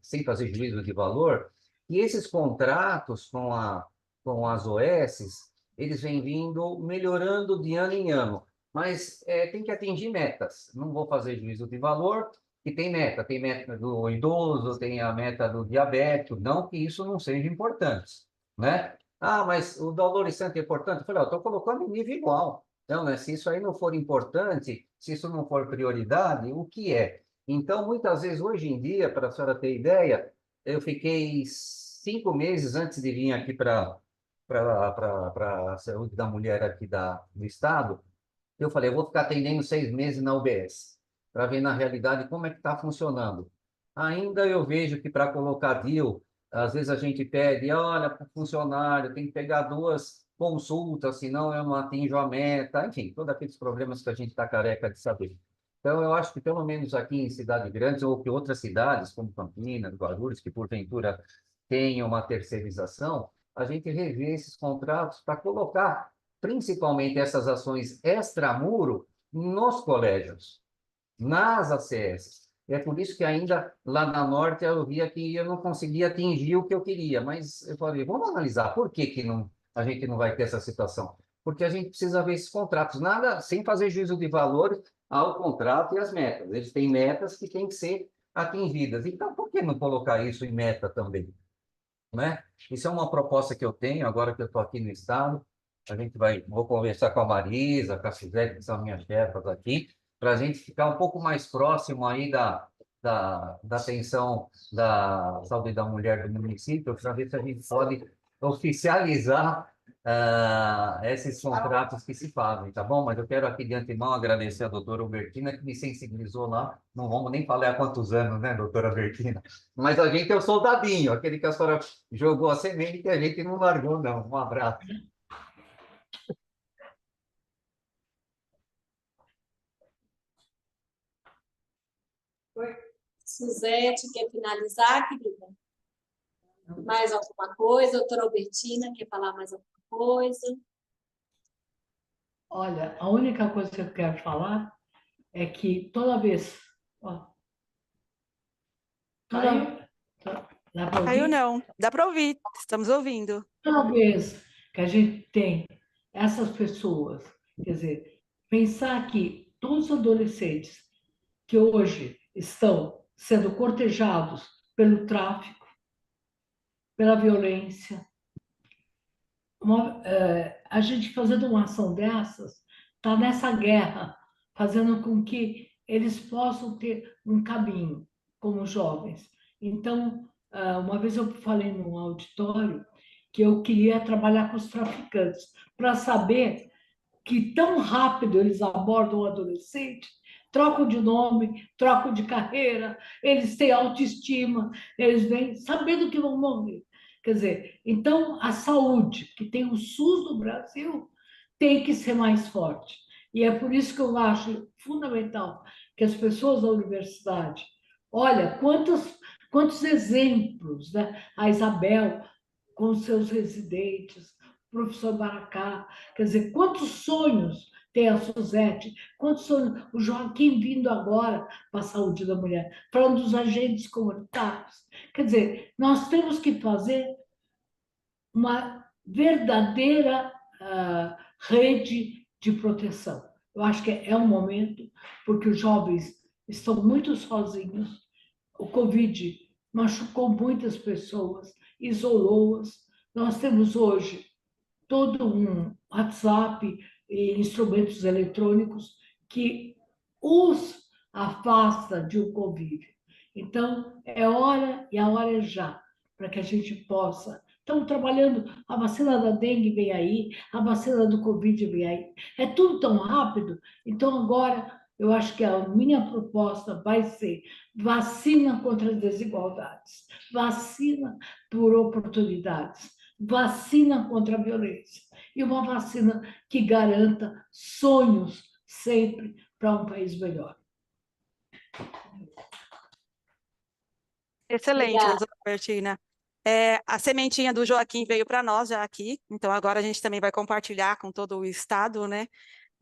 sem fazer juízo de valor, que esses contratos com as OSs, eles vêm vindo melhorando de ano em ano, mas tem que atingir metas. Não vou fazer juízo de valor, que tem meta do idoso, tem a meta do diabético, não que isso não seja importante, né? Ah, mas o do adolescente é importante? Eu falei, eu estou colocando em nível igual. Então, né, se isso aí não for importante, se isso não for prioridade, o que é? Então, muitas vezes, hoje em dia, para a senhora ter ideia, eu fiquei 5 meses antes de vir aqui para a saúde da mulher aqui do estado, eu falei, eu vou ficar atendendo 6 meses na UBS, para ver na realidade como é que está funcionando. Ainda eu vejo que para colocar DIU, às vezes a gente pede, olha, para o funcionário, tem que pegar 2 consultas, senão eu não atinjo a meta, enfim, todos aqueles problemas que a gente está careca de saber. Então, eu acho que pelo menos aqui em cidades grandes, ou que outras cidades, como Campinas, Guarulhos, que porventura tenham uma terceirização, a gente revê esses contratos para colocar principalmente essas ações extramuro nos colégios, nas ACS. É por isso que ainda lá na Norte eu via que eu não conseguia atingir o que eu queria, mas eu falei, vamos analisar por que que não, a gente não vai ter essa situação. Porque a gente precisa ver esses contratos, nada sem fazer juízo de valores ao contrato e às metas. Eles têm metas que têm que ser atingidas. Então, por que não colocar isso em meta também? Né? Isso é uma proposta que eu tenho, agora que eu estou aqui no Estado. Vou conversar com a Marisa, com a Suzete, que são minhas chefas aqui, para a gente ficar um pouco mais próximo aí da atenção da saúde da mulher do município, para ver se a gente pode oficializar esses contratos que se fazem, tá bom? Mas eu quero aqui de antemão agradecer a doutora Albertina, que me sensibilizou lá. Não vamos nem falar há quantos anos, né, doutora Albertina? Mas a gente é o soldadinho, aquele que a senhora jogou a semente e a gente não largou, não. Um abraço. Suzete, quer finalizar, querida? Mais alguma coisa? Doutora Albertina, quer falar mais alguma coisa? Olha, a única coisa que eu quero falar é que toda vez. Ó, toda, dá para Caiu ouvir? não, dá para ouvir, estamos ouvindo. Toda vez que a gente tem essas pessoas, quer dizer, pensar que todos os adolescentes que hoje estão sendo cortejados pelo tráfico, pela violência, a gente fazendo uma ação dessas, está nessa guerra, fazendo com que eles possam ter um caminho como jovens. Então, uma vez eu falei num auditório que eu queria trabalhar com os traficantes, para saber que tão rápido eles abordam o adolescente, trocam de nome, trocam de carreira, eles têm autoestima, eles vêm sabendo que vão morrer. Quer dizer, então a saúde, que tem o SUS no Brasil, tem que ser mais forte. E é por isso que eu acho fundamental que as pessoas da universidade, olha, quantos exemplos, né? A Isabel com seus residentes, o professor Baracá, quer dizer, quantos sonhos tem a Suzete, quantos sonhos, o Joaquim vindo agora para a saúde da mulher, falando dos agentes comunitários. Quer dizer, nós temos que fazer uma verdadeira rede de proteção. Eu acho que é um momento, porque os jovens estão muito sozinhos, o Covid machucou muitas pessoas, isolou-as. Nós temos hoje todo um WhatsApp e instrumentos eletrônicos que os afasta de um convívio. Então, é hora e a hora é já, para que a gente possa. Estamos trabalhando, a vacina da dengue vem aí, a vacina do Covid vem aí. É tudo tão rápido, então agora eu acho que a minha proposta vai ser vacina contra as desigualdades, vacina por oportunidades, vacina contra a violência e uma vacina que garanta sonhos sempre para um país melhor. Excelente, Obrigada. doutora Albertina. A sementinha do Joaquim veio para nós já aqui, então agora a gente também vai compartilhar com todo o estado, né?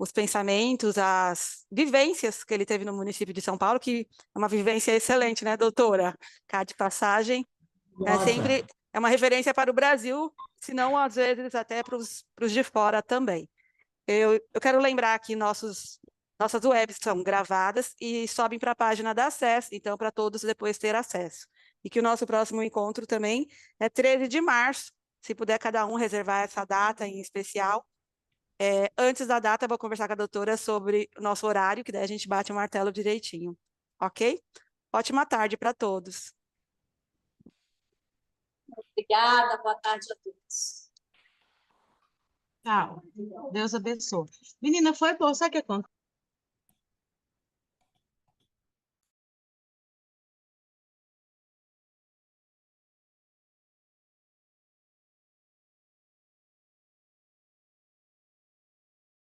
os pensamentos, as vivências que ele teve no município de São Paulo, que é uma vivência excelente, né, doutora? Cá de passagem, sempre é uma referência para o Brasil, se não, às vezes, até para os de fora também. Eu quero lembrar que nossas webs são gravadas e sobem para a página da Acesso, então, para todos depois ter acesso. E que o nosso próximo encontro também é 13 de março, se puder cada um reservar essa data em especial. Antes da data, eu vou conversar com a doutora sobre o nosso horário, que daí a gente bate o martelo direitinho, ok? Ótima tarde para todos. Obrigada, boa tarde a todos. Tchau. Deus abençoe. Menina, foi bom. Sabe o que acontece?